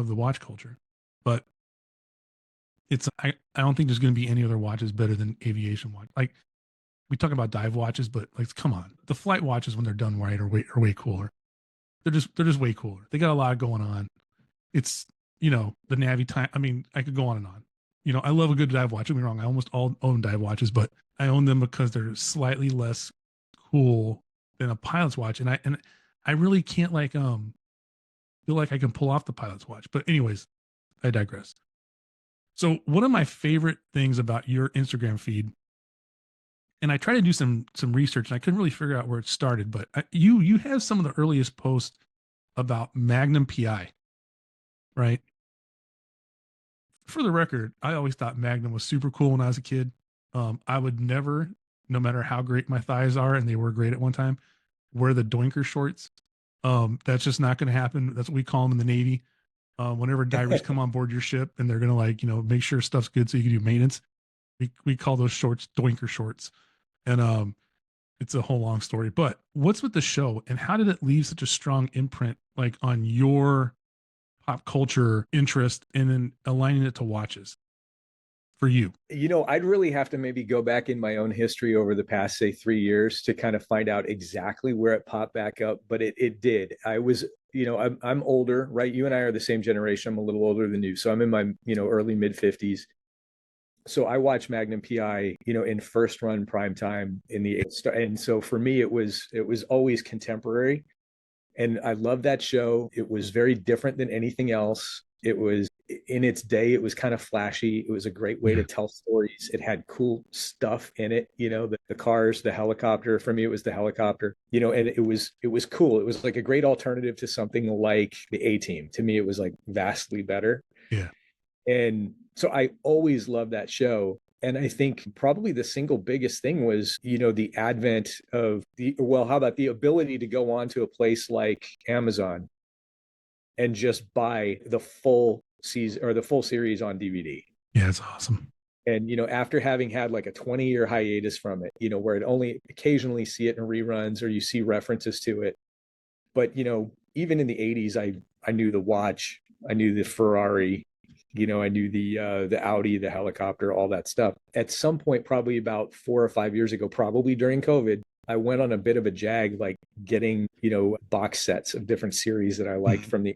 the watch culture. But I don't think there's going to be any other watches better than aviation watch. Like we talk about dive watches, but like come on, the flight watches when they're done right are way cooler. They're just way cooler. They got a lot going on. It's the Navi time. I mean, I could go on and on. I love a good dive watch. Don't get me wrong. I almost all own dive watches, but I own them because they're slightly less cool than a pilot's watch, and I really can't feel like I can pull off the pilot's watch. But anyways, I digress. So one of my favorite things about your Instagram feed, and I tried to do some research, and I couldn't really figure out where it started, but you have some of the earliest posts about Magnum P.I, right? For the record, I always thought Magnum was super cool when I was a kid. I would never, no matter how great my thighs are, and they were great at one time, wear the doinker shorts. That's just not going to happen. That's what we call them in the Navy. Whenever divers come on board your ship and they're going to make sure stuff's good so you can do maintenance, we call those shorts doinker shorts. And it's a whole long story. But what's with the show and how did it leave such a strong imprint like on your pop culture interest and then aligning it to watches for you? I'd really have to maybe go back in my own history over the past, say, 3 years to kind of find out exactly where it popped back up. But it did. I was, I'm older, right? You and I are the same generation. I'm a little older than you. So I'm in my, early mid 50s. So I watched Magnum P.I, in first run prime time in the, and so for me, it was always contemporary. And I love that show. It was very different than anything else. It was in its day, it was kind of flashy. It was a great way Yeah. to tell stories. It had cool stuff in it, the cars, the helicopter. For me, it was the helicopter, and it was cool. It was like a great alternative to something like the A Team. To me, it was like vastly better. Yeah. And so I always loved that show. And I think probably the single biggest thing was, the advent of how about the ability to go on to a place like Amazon and just buy the full season or the full series on DVD. Yeah. It's awesome. And, after having had like a 20-year hiatus from it, where it only occasionally see it in reruns or you see references to it. But, even in the 80s, I knew the watch, I knew the Ferrari, I knew the Audi, the helicopter, all that stuff. At some point, probably about 4 or 5 years ago, probably during COVID, I went on a bit of a jag, like getting, box sets of different series that I liked Mhm. from the.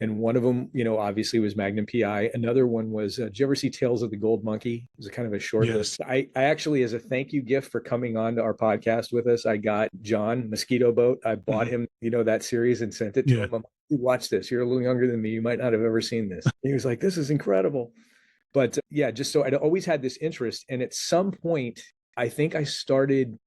And one of them, obviously was Magnum P.I. Another one was, did you ever see Tales of the Gold Monkey? It was a kind of a short. Yes. I actually, as a thank you gift for coming on to our podcast with us, I got John Mosquito Boat. I bought him, that series and sent it to him. I'm like, watch this. You're a little younger than me. You might not have ever seen this. And he was like, this is incredible. But yeah, just so I'd always had this interest. And at some point, I think I started,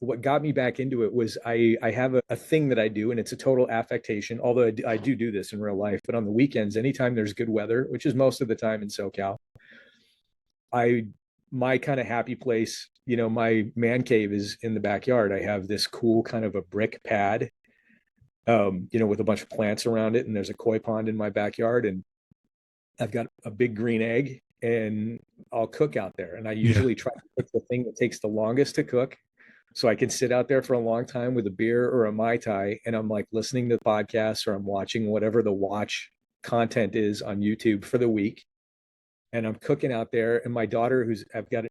what got me back into it was I have a thing that I do, and it's a total affectation, although I do this in real life. But on the weekends, anytime there's good weather, which is most of the time in SoCal, my kind of happy place, my man cave is in the backyard. I have this cool kind of a brick pad, with a bunch of plants around it, and there's a koi pond in my backyard, and I've got a big green egg, and I'll cook out there. And I usually try to cook the thing that takes the longest to cook, so I can sit out there for a long time with a beer or a Mai Tai, and I'm like listening to podcasts, or I'm watching whatever the watch content is on YouTube for the week. And I'm cooking out there. And my daughter,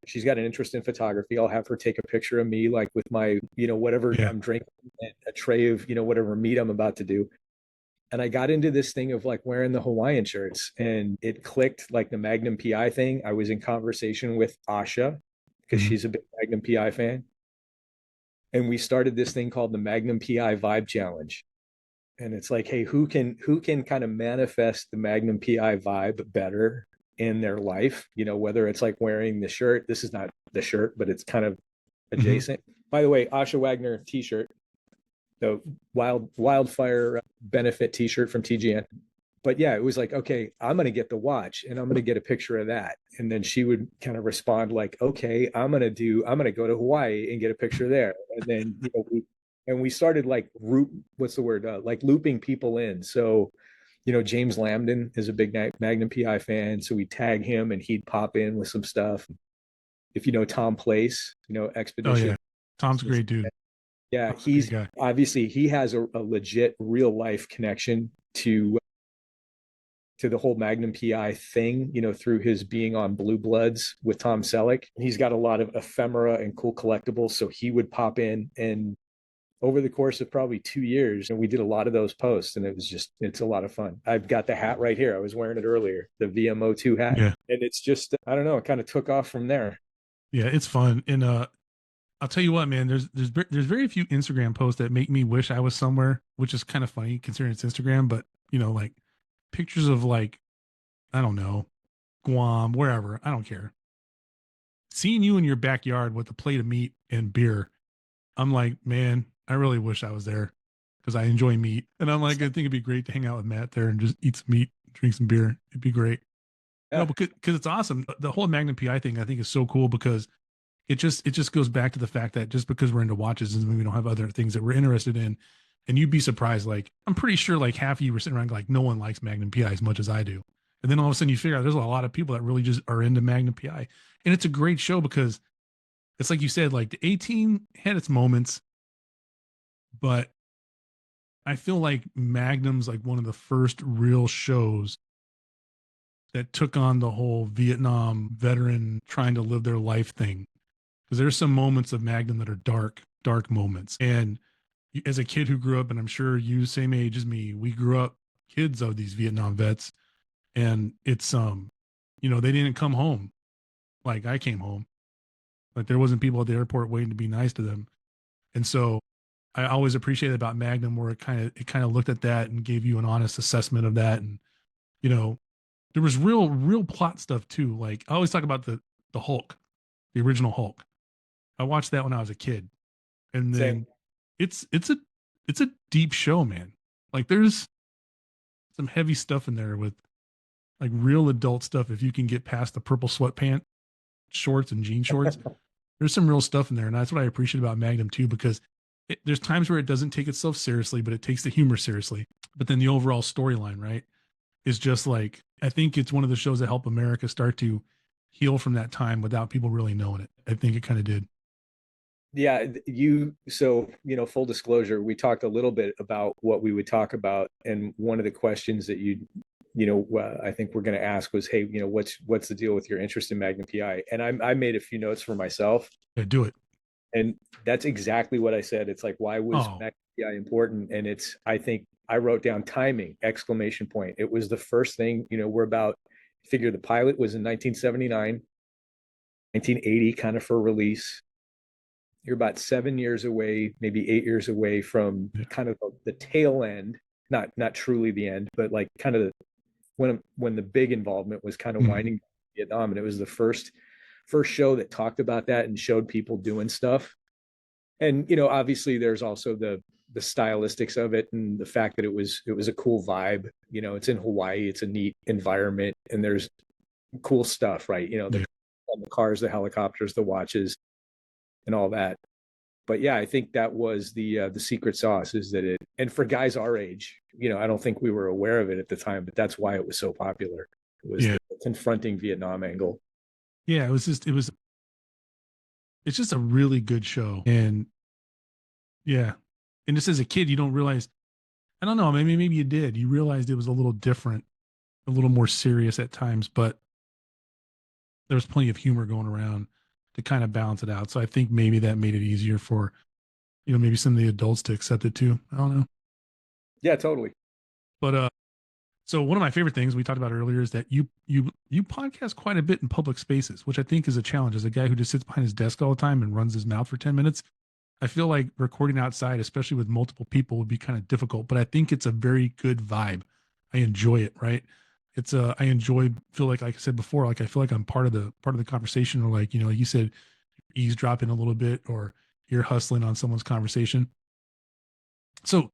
she's got an interest in photography. I'll have her take a picture of me, like with my, whatever I'm drinking, a tray of, whatever meat I'm about to do. And I got into this thing of like wearing the Hawaiian shirts, and it clicked, like the Magnum P.I thing. I was in conversation with Asha because she's a big Magnum P.I fan. And we started this thing called the Magnum P.I Vibe Challenge. And it's like, hey, who can kind of manifest the Magnum P.I vibe better in their life? Whether it's like wearing the shirt. This is not the shirt, but it's kind of adjacent. By the way, Asha Wagner t-shirt, the wildfire benefit t-shirt from TGN. But yeah, it was like, okay, I'm going to get the watch, and I'm going to get a picture of that. And then she would kind of respond like, okay, I'm going to go to Hawaii and get a picture there. And then, we started like like looping people in. So, James Lambden is a big Magnum P.I fan. So we tag him, and he'd pop in with some stuff. If you know Tom Place, Expedition. Oh, yeah. Tom's a great dude. Yeah. He's obviously, he has a legit real life connection to the whole Magnum P.I thing, through his being on Blue Bloods with Tom Selleck. He's got a lot of ephemera and cool collectibles. So he would pop in, and over the course of probably 2 years, and we did a lot of those posts, and it's a lot of fun. I've got the hat right here. I was wearing it earlier, the VMO2 hat. Yeah. And it's just, I don't know, it kind of took off from there. Yeah, it's fun. And I'll tell you what, man, there's very few Instagram posts that make me wish I was somewhere, which is kind of funny considering it's Instagram, but like pictures of like, I don't know, Guam, wherever, I don't care. Seeing you in your backyard with a plate of meat and beer, I'm like, man, I really wish I was there because I enjoy meat. And I'm like, I think it'd be great to hang out with Matt there and just eat some meat, drink some beer. It'd be great. Yeah. No, because it's awesome. The whole Magnum P.I thing, I think, is so cool because it just goes back to the fact that just because we're into watches doesn't mean we don't have other things that we're interested in. And you'd be surprised. Like, I'm pretty sure like half of you were sitting around like, no one likes Magnum P.I as much as I do. And then all of a sudden you figure out there's a lot of people that really just are into Magnum P.I. And it's a great show because it's like you said, like the A-Team had its moments, but I feel like Magnum's like one of the first real shows that took on the whole Vietnam veteran trying to live their life thing. Because there's some moments of Magnum that are dark moments. And as a kid who grew up, and I'm sure you same age as me, we grew up kids of these Vietnam vets. And it's, they didn't come home like I came home. Like there wasn't people at the airport waiting to be nice to them. And so I always appreciated about Magnum where it kind of looked at that and gave you an honest assessment of that. And, there was real plot stuff too. Like I always talk about the Hulk, the original Hulk. I watched that when I was a kid. And then it's a deep show, man. Like there's some heavy stuff in there with like real adult stuff. If you can get past the purple sweatpant shorts and jean shorts, there's some real stuff in there. And that's what I appreciate about Magnum too, because there's times where it doesn't take itself seriously, but it takes the humor seriously. But then the overall storyline, right, is just like, I think it's one of the shows that help America start to heal from that time without people really knowing it. I think it kind of did. Yeah, full disclosure, we talked a little bit about what we would talk about. And one of the questions that I think we're going to ask was, hey, what's the deal with your interest in Magnum P.I? And I made a few notes for myself. Yeah, do it. And that's exactly what I said. It's like, why was Magnum P.I important? And I think I wrote down timing, exclamation point. It was the first thing, we're about, figure the pilot was in 1979, 1980 kind of for release. You're about 7 years away, maybe 8 years away from kind of the tail end, not truly the end, but like kind of when the big involvement was kind of winding Vietnam. And it was the first show that talked about that and showed people doing stuff. And obviously there's also the stylistics of it and the fact that it was a cool vibe. It's in Hawaii, it's a neat environment, and there's cool stuff, right? The cars, the helicopters, the watches, and all that. But yeah, I think that was the secret sauce, is that it, and for guys our age, I don't think we were aware of it at the time, but that's why it was so popular. It was the confronting Vietnam angle. Yeah, it's just a really good show. And yeah. And just as a kid, you don't realize, I don't know, maybe you did. You realized it was a little different, a little more serious at times, but there was plenty of humor going around to kind of balance it out. So I think maybe that made it easier for, maybe some of the adults to accept it too. I don't know. Yeah, totally. But so one of my favorite things we talked about earlier is that you podcast quite a bit in public spaces, which I think is a challenge. As a guy who just sits behind his desk all the time and runs his mouth for 10 minutes, I feel like recording outside, especially with multiple people, would be kind of difficult, but I think it's a very good vibe. I enjoy it, right? Feel like I said before, like I feel like I'm part of the conversation, or like, like you said, eavesdropping a little bit, or you're hustling on someone's conversation. So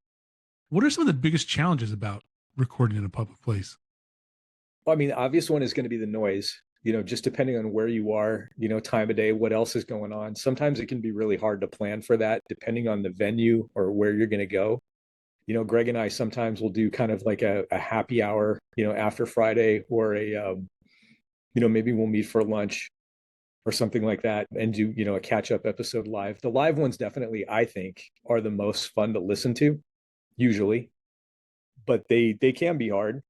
what are some of the biggest challenges about recording in a public place? Well, I mean, the obvious one is going to be the noise, just depending on where you are, time of day, what else is going on. Sometimes it can be really hard to plan for that, depending on the venue or where you're going to go. Greg and I sometimes will do kind of like a happy hour, after Friday, or maybe we'll meet for lunch or something like that and do, a catch up episode live. The live ones definitely, I think, are the most fun to listen to, usually, but they can be hard.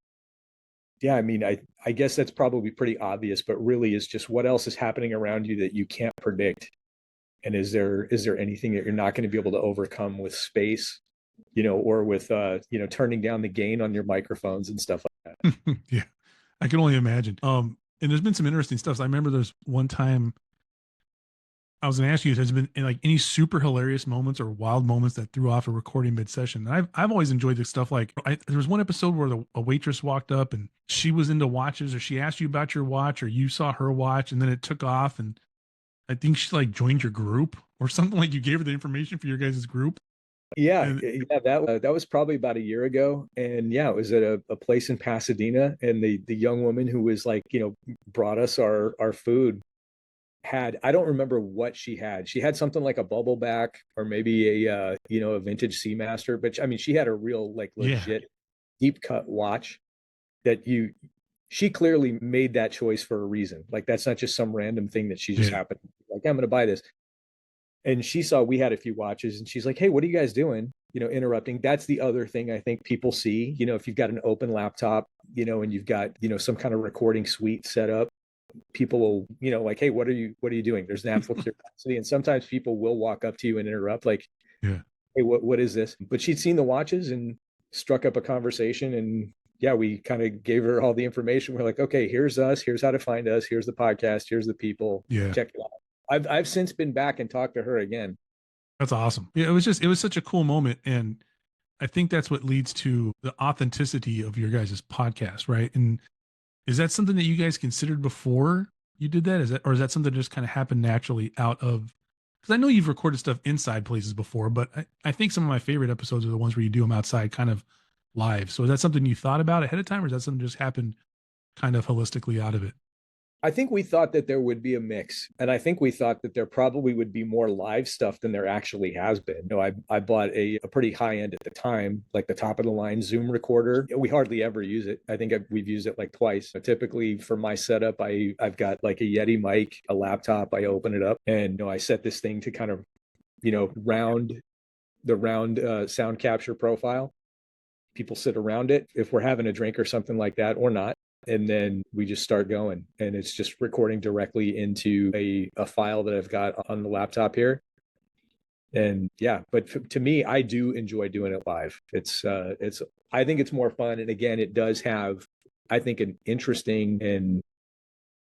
Yeah, I mean, I guess that's probably pretty obvious, but really is just what else is happening around you that you can't predict. And is there anything that you're not going to be able to overcome with space, or with turning down the gain on your microphones and stuff like that. Yeah, I can only imagine. And there's been some interesting stuff. So I remember there's one time I was going to ask you, has been like any super hilarious moments or wild moments that threw off a recording mid session? And I've always enjoyed this stuff. Like there was one episode where a waitress walked up and she was into watches, or she asked you about your watch, or you saw her watch, and then it took off. And I think she like joined your group or something, like you gave her the information for your guys' group. Yeah, that was probably about a year ago, and yeah, it was at a place in Pasadena, and the young woman who was like, brought us our food had, I don't remember what she had. She had something like a bubble back, or maybe a vintage Seamaster, but I mean, she had a real like legit deep cut watch that she clearly made that choice for a reason. Like that's not just some random thing that she just happened like, I'm going to buy this. And she saw we had a few watches, and she's like, hey, what are you guys doing? Interrupting. That's the other thing I think people see, if you've got an open laptop, and you've got, some kind of recording suite set up, people will, like, hey, what are you doing? There's natural curiosity. And sometimes people will walk up to you and interrupt, like, hey, what is this? But she'd seen the watches and struck up a conversation, and yeah, we kind of gave her all the information. We're like, okay, here's us, here's how to find us, here's the podcast, here's the people. Check it out. I've since been back and talked to her again. That's awesome. Yeah, it was such a cool moment. And I think that's what leads to the authenticity of your guys' podcast, right? And is that something that you guys considered before you did that? Or is that something that just kind of happened naturally out of, because I know you've recorded stuff inside places before, but I think some of my favorite episodes are the ones where you do them outside kind of live. So is that something you thought about ahead of time, or is that something that just happened kind of holistically out of it? I think we thought that there would be a mix, and I think we thought that there probably would be more live stuff than there actually has been. I bought a pretty high end at the time, like the top of the line Zoom recorder. We hardly ever use it. I think we've used it like twice. Typically for my setup, I've got like a Yeti mic, a laptop. I open it up, and I set this thing to kind of, round sound capture profile. People sit around it if we're having a drink or something like that, or not. And then we just start going, and it's just recording directly into a file that I've got on the laptop here. And yeah, but to me, I do enjoy doing it live. I think it's more fun. And again, it does have, I think, an interesting and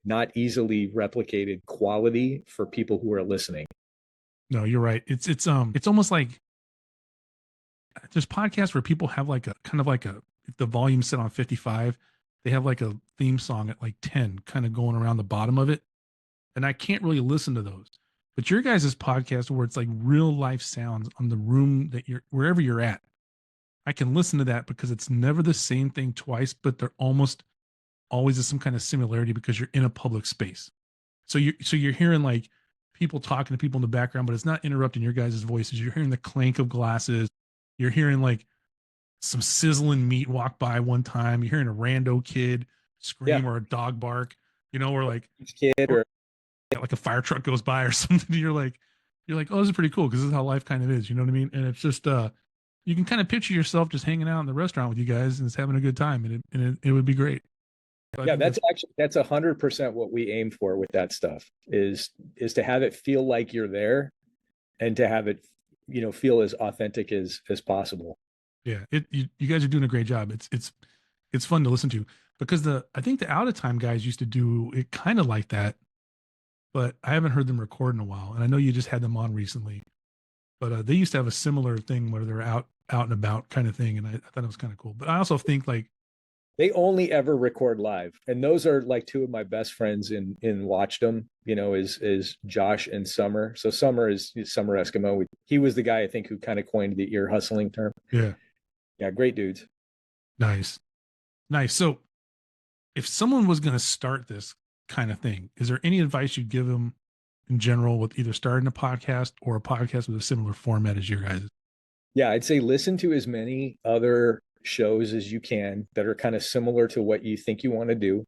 not easily replicated quality for people who are listening. No, you're right. It's almost like there's podcasts where people have like a kind of like a, if the volume's set on 55, they have like a theme song at like 10 kind of going around the bottom of it. And I can't really listen to those. But your guys' podcast where it's like real life sounds on the room that you're wherever you're at, I can listen to that because it's never the same thing twice, but they're almost always is some kind of similarity because you're in a public space. So you're hearing like people talking to people in the background, but it's not interrupting your guys' voices. You're hearing the clank of glasses. You're hearing like some sizzling meat walk by one time. You're hearing a rando kid Yeah, scream or a dog bark, or like kid or or like a fire truck goes by or something. You're like, oh, this is pretty cool because this is how life kind of is. You know what I mean? And it's just you can kind of picture yourself just hanging out in the restaurant with you guys and just having a good time, and it would be great. So I yeah, think that's that's actually that's 100% what we aim for with that stuff is to have it feel like you're there and to have it, feel as authentic as possible. yeah. You guys are doing a great job. It's fun to listen to because I think the out of time guys used to do it kind of like that, but I haven't heard them record in a while. And I know you just had them on recently, but they used to have a similar thing where they're out and about kind of thing, and I thought it was kind of cool. But I also think like They only ever record live, and those are like two of my best friends in watchdom. Is Josh and Summer. So Summer is Summer Eskimo. He was the guy I think who kind of coined the ear hustling term. yeah, Yeah, great dudes. nice, nice. So if someone was going to start this kind of thing, is there any advice you'd give them in general with either starting a podcast or a podcast with a similar format as your guys'? Yeah, I'd say listen to as many other shows as you can that are kind of similar to what you think you want to do.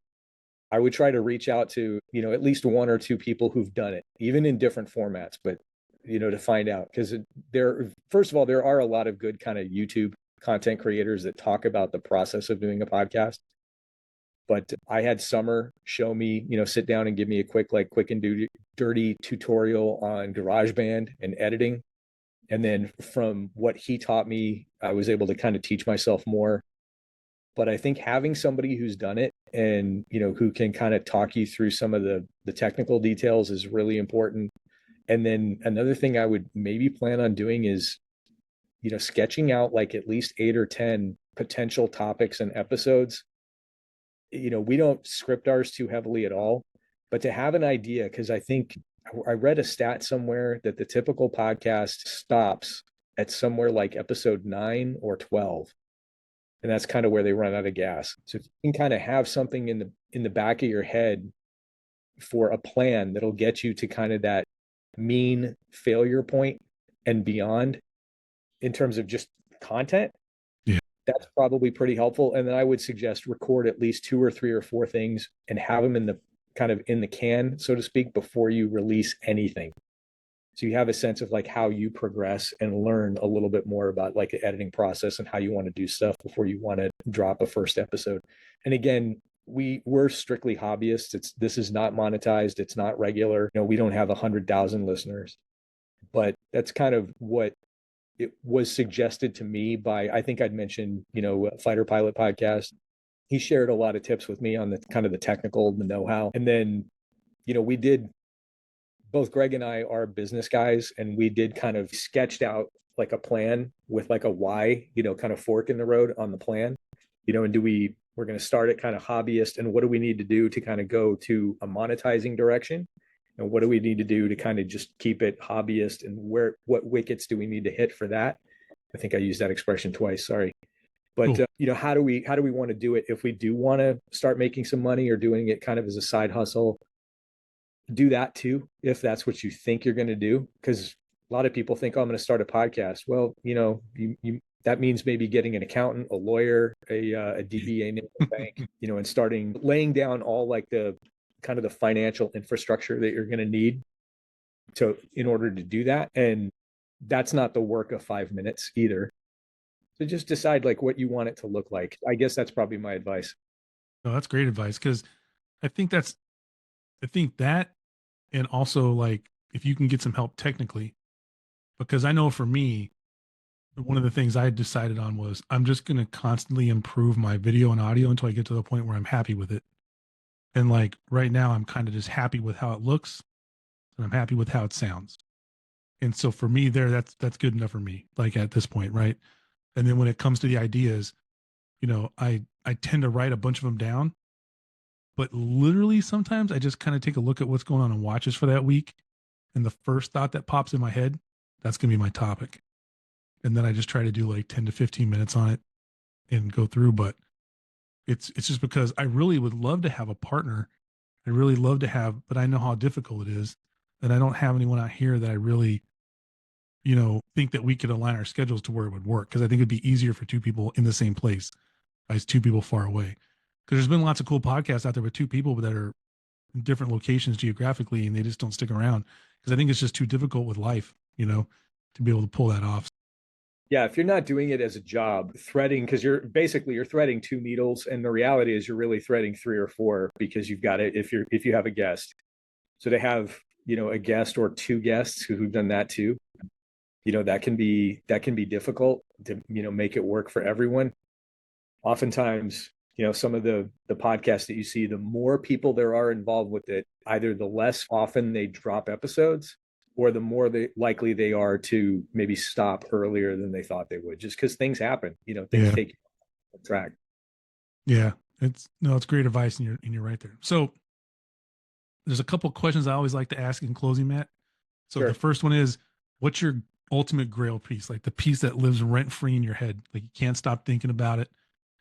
I would try to reach out to, at least one or two people who've done it, even in different formats, but to find out because first of all, there are a lot of good kind of YouTube content creators that talk about the process of doing a podcast. But I had Summer show me, sit down and give me a quick and dirty tutorial on GarageBand and editing. And then from what he taught me, I was able to kind of teach myself more. But I think having somebody who's done it and, who can kind of talk you through some of the technical details is really important. And then another thing I would maybe plan on doing is, sketching out like at least 8 or 10 potential topics and episodes. We don't script ours too heavily at all, but to have an idea, because I think I read a stat somewhere that the typical podcast stops at somewhere like episode 9 or 12. And that's kind of where they run out of gas. So if you can kind of have something in the back of your head for a plan that'll get you to kind of that mean failure point and beyond in terms of just content, Yeah. that's probably pretty helpful. And then I would suggest record at least 2 or 3 or 4 things and have them in the kind of in the can, so to speak, before you release anything. So you have a sense of like how you progress and learn a little bit more about like the editing process and how you want to do stuff before you want to drop a first episode. And again, we're strictly hobbyists. This is not monetized. It's not regular. We don't have 100,000 listeners, but that's kind of what it was suggested to me by, I think I'd mentioned, Fighter Pilot podcast. He shared a lot of tips with me on the kind of the technical, the know-how. And then, we did, both Greg and I are business guys, and we did kind of sketched out like a plan with like a why, kind of fork in the road on the plan, and we're going to start it kind of hobbyist. And what do we need to do to kind of go to a monetizing direction? And what do we need to do to kind of just keep it hobbyist, and what wickets do we need to hit for that? I think I used that expression twice. Sorry. But Cool. how do we want to do it if we do want to start making some money or doing it kind of as a side hustle? Do that too, if that's what you think you're going to do. Because a lot of people think, oh, I'm going to start a podcast. Well, that means maybe getting an accountant, a lawyer, a DBA in a bank, and starting laying down all like the kind of the financial infrastructure that you're going to need in order to do that. And that's not the work of 5 minutes either. So just decide like what you want it to look like. I guess that's probably my advice. No, that's great advice because I think that's I think that and also like if you can get some help technically because I know for me, one of the things I decided on was I'm just going to constantly improve my video and audio until I get to the point where I'm happy with it. And like right now, I'm kind of just happy with how it looks and I'm happy with how it sounds. And so for me there, that's good enough for me, like at this point, right? And then when it comes to the ideas, I tend to write a bunch of them down, but literally sometimes I just kind of take a look at what's going on in watches for that week. And the first thought that pops in my head, that's going to be my topic. And then I just try to do like 10 to 15 minutes on it and go through. But it's just because I really would love to have a partner. I really love to have, but I know how difficult it is. And I don't have anyone out here that I really, think that we could align our schedules to where it would work. Cause I think it'd be easier for two people in the same place as two people far away. Cause there's been lots of cool podcasts out there with two people that are in different locations geographically and they just don't stick around. Cause I think it's just too difficult with life, to be able to pull that off. Yeah, if you're not doing it as a job, threading, because you're threading two needles, and the reality is you're really threading three or four because you've got it if you have a guest. So to have a guest or two guests who've done that too, that can be difficult to make it work for everyone. Oftentimes, some of the podcasts that you see, the more people there are involved with it, either the less often they drop episodes or the more likely they are to maybe stop earlier than they thought they would, just because things happen. Things Yeah. take track. Yeah. It's great advice and you're right there. So there's a couple of questions I always like to ask in closing, Matt. So the Sure. first one is, what's your ultimate grail piece? Like the piece that lives rent free in your head, like you can't stop thinking about it.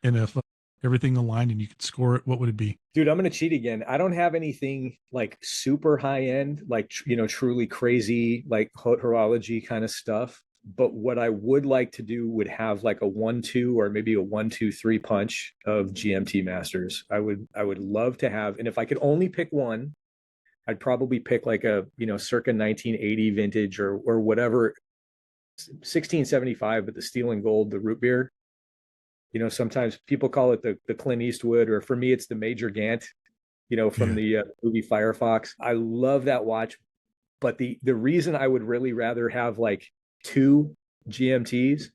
And if everything aligned and you could score it, what would it be? Dude, I'm going to cheat again. I don't have anything like super high end, like, truly crazy, like horology kind of stuff. But what I would like to do would have like a 1-2 or maybe a 1-2-3 punch of GMT Masters. I would love to have, and if I could only pick one, I'd probably pick like a, circa 1980 vintage or whatever, 1675, but the steel and gold, the root beer. Sometimes people call it the Clint Eastwood, or for me, it's the Major Gant, from Yeah. the movie Firefox. I love that watch, but the reason I would really rather have like two GMTs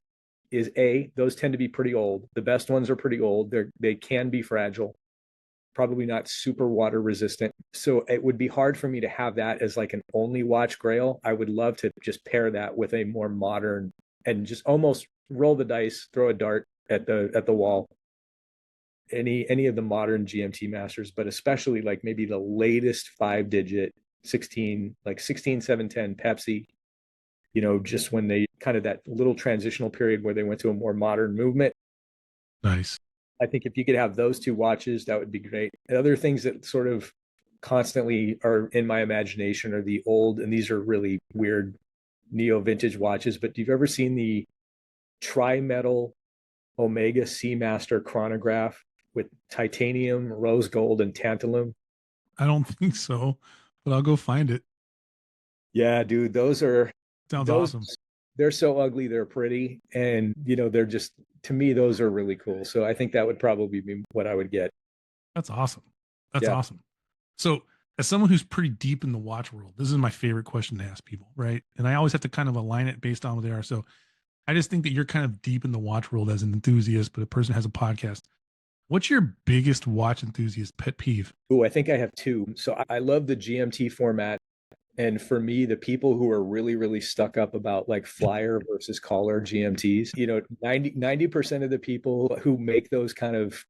is those tend to be pretty old. The best ones are pretty old. They can be fragile, probably not super water resistant. So it would be hard for me to have that as like an only watch grail. I would love to just pair that with a more modern and just almost roll the dice, throw a dart at the wall. Any of the modern GMT masters, but especially like maybe the latest 5-digit 16, like 16710 Pepsi, just when they kind of that little transitional period where they went to a more modern movement. Nice. I think if you could have those two watches, that would be great. And other things that sort of constantly are in my imagination are the old, and these are really weird neo vintage watches, but you've ever seen the tri-metal Omega Seamaster chronograph with titanium, rose gold, and tantalum? I don't think so, but I'll go find it. Yeah, dude, Sounds those awesome. they're so ugly, they're pretty, and they're just, to me, those are really cool. So I think that would probably be what I would get. That's awesome. That's Yeah. awesome. So, as someone who's pretty deep in the watch world, this is my favorite question to ask people, right? And I always have to kind of align it based on what they are. So, I just think that you're kind of deep in the watch world as an enthusiast, but a person has a podcast. What's your biggest watch enthusiast pet peeve? Ooh, I think I have two. So I love the GMT format. And for me, the people who are really, really stuck up about like flyer versus collar GMTs, 90% of the people who make those kind of,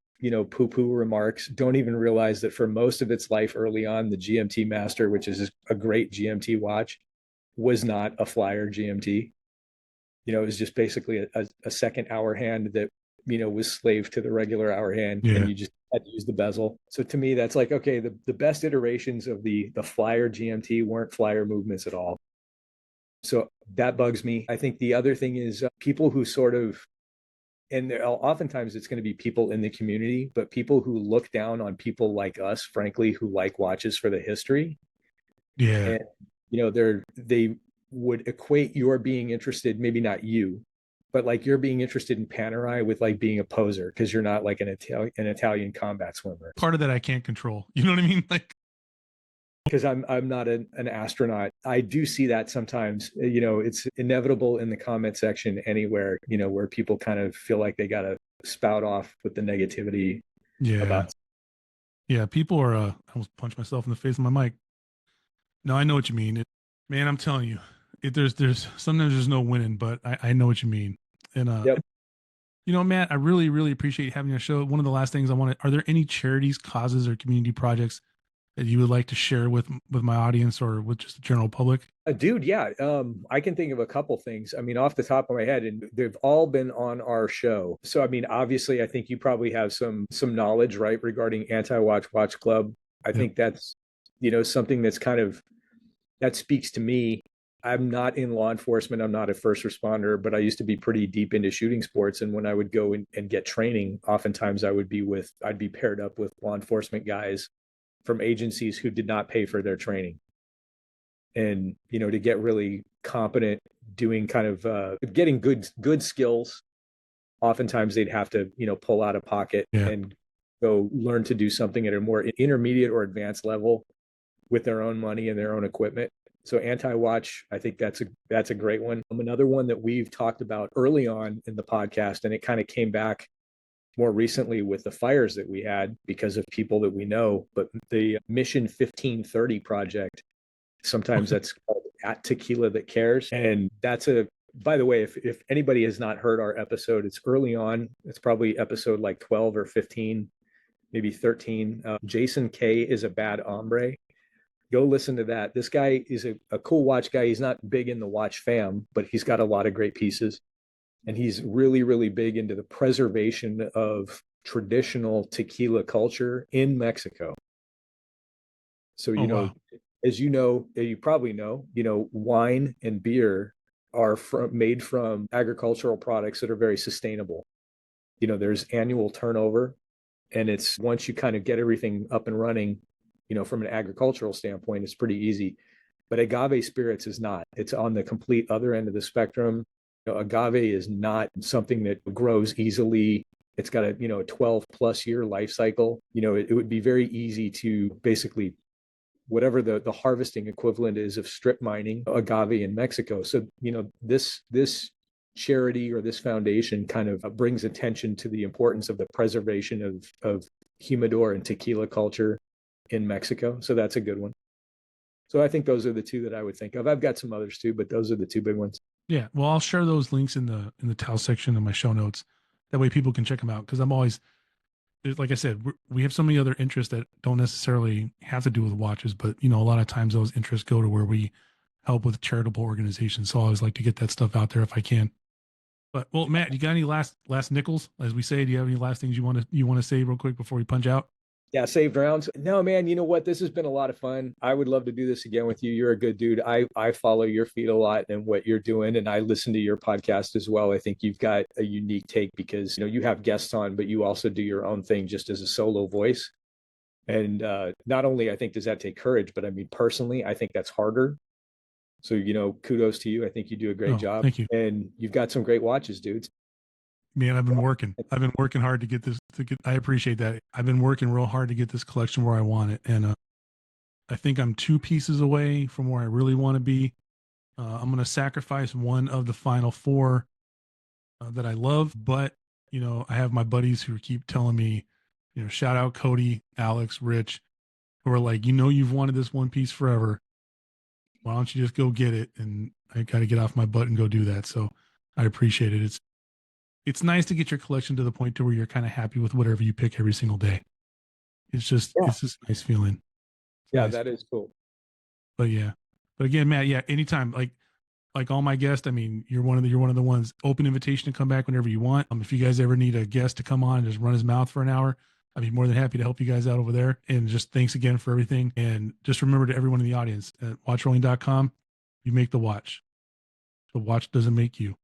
poo-poo remarks don't even realize that for most of its life early on, the GMT Master, which is a great GMT watch, was not a flyer GMT. It was just basically a second hour hand that, was slave to the regular hour hand, Yeah. and you just had to use the bezel. So to me, that's like, okay, the best iterations of the flyer GMT weren't flyer movements at all. So that bugs me. I think the other thing is people who sort of, and oftentimes it's going to be people in the community, but people who look down on people like us, frankly, who like watches for the history. Yeah. And they would equate your being interested, maybe not you, but like you're being interested in Panerai with like being a poser because you're not like an Italian combat swimmer. Part of that I can't control. You know what I mean? Like, because I'm not an astronaut. I do see that sometimes. It's inevitable in the comment section anywhere. Where people kind of feel like they got to spout off with the negativity Yeah. about. Yeah. People are, I almost punched myself in the face with my mic. No, I know what you mean. Man, I'm telling you, there's sometimes there's no winning, but I know what you mean. And, Yep. Matt, I really, really appreciate having you on the show. One of the last things I wanted, are there any charities, causes, or community projects that you would like to share with my audience or with just the general public? Dude, yeah. I can think of a couple things. I mean, off the top of my head, and they've all been on our show. So, I mean, obviously, I think you probably have some knowledge, right, regarding Anti-Watch Club. I Yep. think that's, something that's kind of that speaks to me. I'm not in law enforcement. I'm not a first responder, but I used to be pretty deep into shooting sports. And when I would go and get training, oftentimes I'd be paired up with law enforcement guys from agencies who did not pay for their training. And, to get really competent doing kind of getting good skills, oftentimes they'd have to, pull out of pocket Yeah. and go learn to do something at a more intermediate or advanced level with their own money and their own equipment. So anti-watch, I think that's a great one. Another one that we've talked about early on in the podcast, and it kind of came back more recently with the fires that we had because of people that we know, but the Mission 1530 project, sometimes that's called At Tequila That Cares. And by the way, if anybody has not heard our episode, it's early on. It's probably episode like 12 or 15, maybe 13. Jason K is a bad hombre. Go listen to that. This guy is a cool watch guy. He's not big in the watch fam, but he's got a lot of great pieces. And he's really, really big into the preservation of traditional tequila culture in Mexico. So, Oh, wow. as you probably know, wine and beer are made from agricultural products that are very sustainable. There's annual turnover, and it's once you kind of get everything up and running, from an agricultural standpoint, it's pretty easy. But agave spirits is not. It's on the complete other end of the spectrum. Agave is not something that grows easily. It's got a 12 plus year life cycle. It would be very easy to basically whatever the harvesting equivalent is of strip mining agave in Mexico. So, this charity or this foundation kind of brings attention to the importance of the preservation of humidor and tequila culture in Mexico. So that's a good one. So I think those are the two that I would think of. I've got some others too, but those are the two big ones. Yeah. Well, I'll share those links in the towel section of my show notes. That way people can check them out. Cause I'm always, like I said, we have so many other interests that don't necessarily have to do with watches, but a lot of times those interests go to where we help with charitable organizations. So I always like to get that stuff out there if I can. But well, Matt, you got any last nickels, as we say? Do you have any last things you want to say real quick before we punch out? Yeah, saved rounds. No, man, you know what? This has been a lot of fun. I would love to do this again with you. You're a good dude. I follow your feed a lot and what you're doing, and I listen to your podcast as well. I think you've got a unique take because you have guests on, but you also do your own thing just as a solo voice. And not only I think does that take courage, but I mean personally, I think that's harder. So kudos to you. I think you do a great job, Thank you. and you've got some great watches, dudes. Man, I've been working hard to get this. I appreciate that. I've been working real hard to get this collection where I want it, and I think I'm 2 pieces away from where I really want to be. I'm going to sacrifice one of the final 4 that I love, but I have my buddies who keep telling me, shout out Cody, Alex, Rich, who are like, you've wanted this one piece forever. Why don't you just go get it? And I got to get off my butt and go do that. So I appreciate it. It's nice to get your collection to the point to where you're kind of happy with whatever you pick every single day. It's just a nice feeling. Yeah, Nice. that is cool. But again, Matt, yeah, anytime, like all my guests, I mean, you're one of the ones. Open invitation to come back whenever you want. If you guys ever need a guest to come on and just run his mouth for an hour, I'd be more than happy to help you guys out over there. And just thanks again for everything. And just remember to everyone in the audience at watchrolling.com, you make the watch. The watch doesn't make you.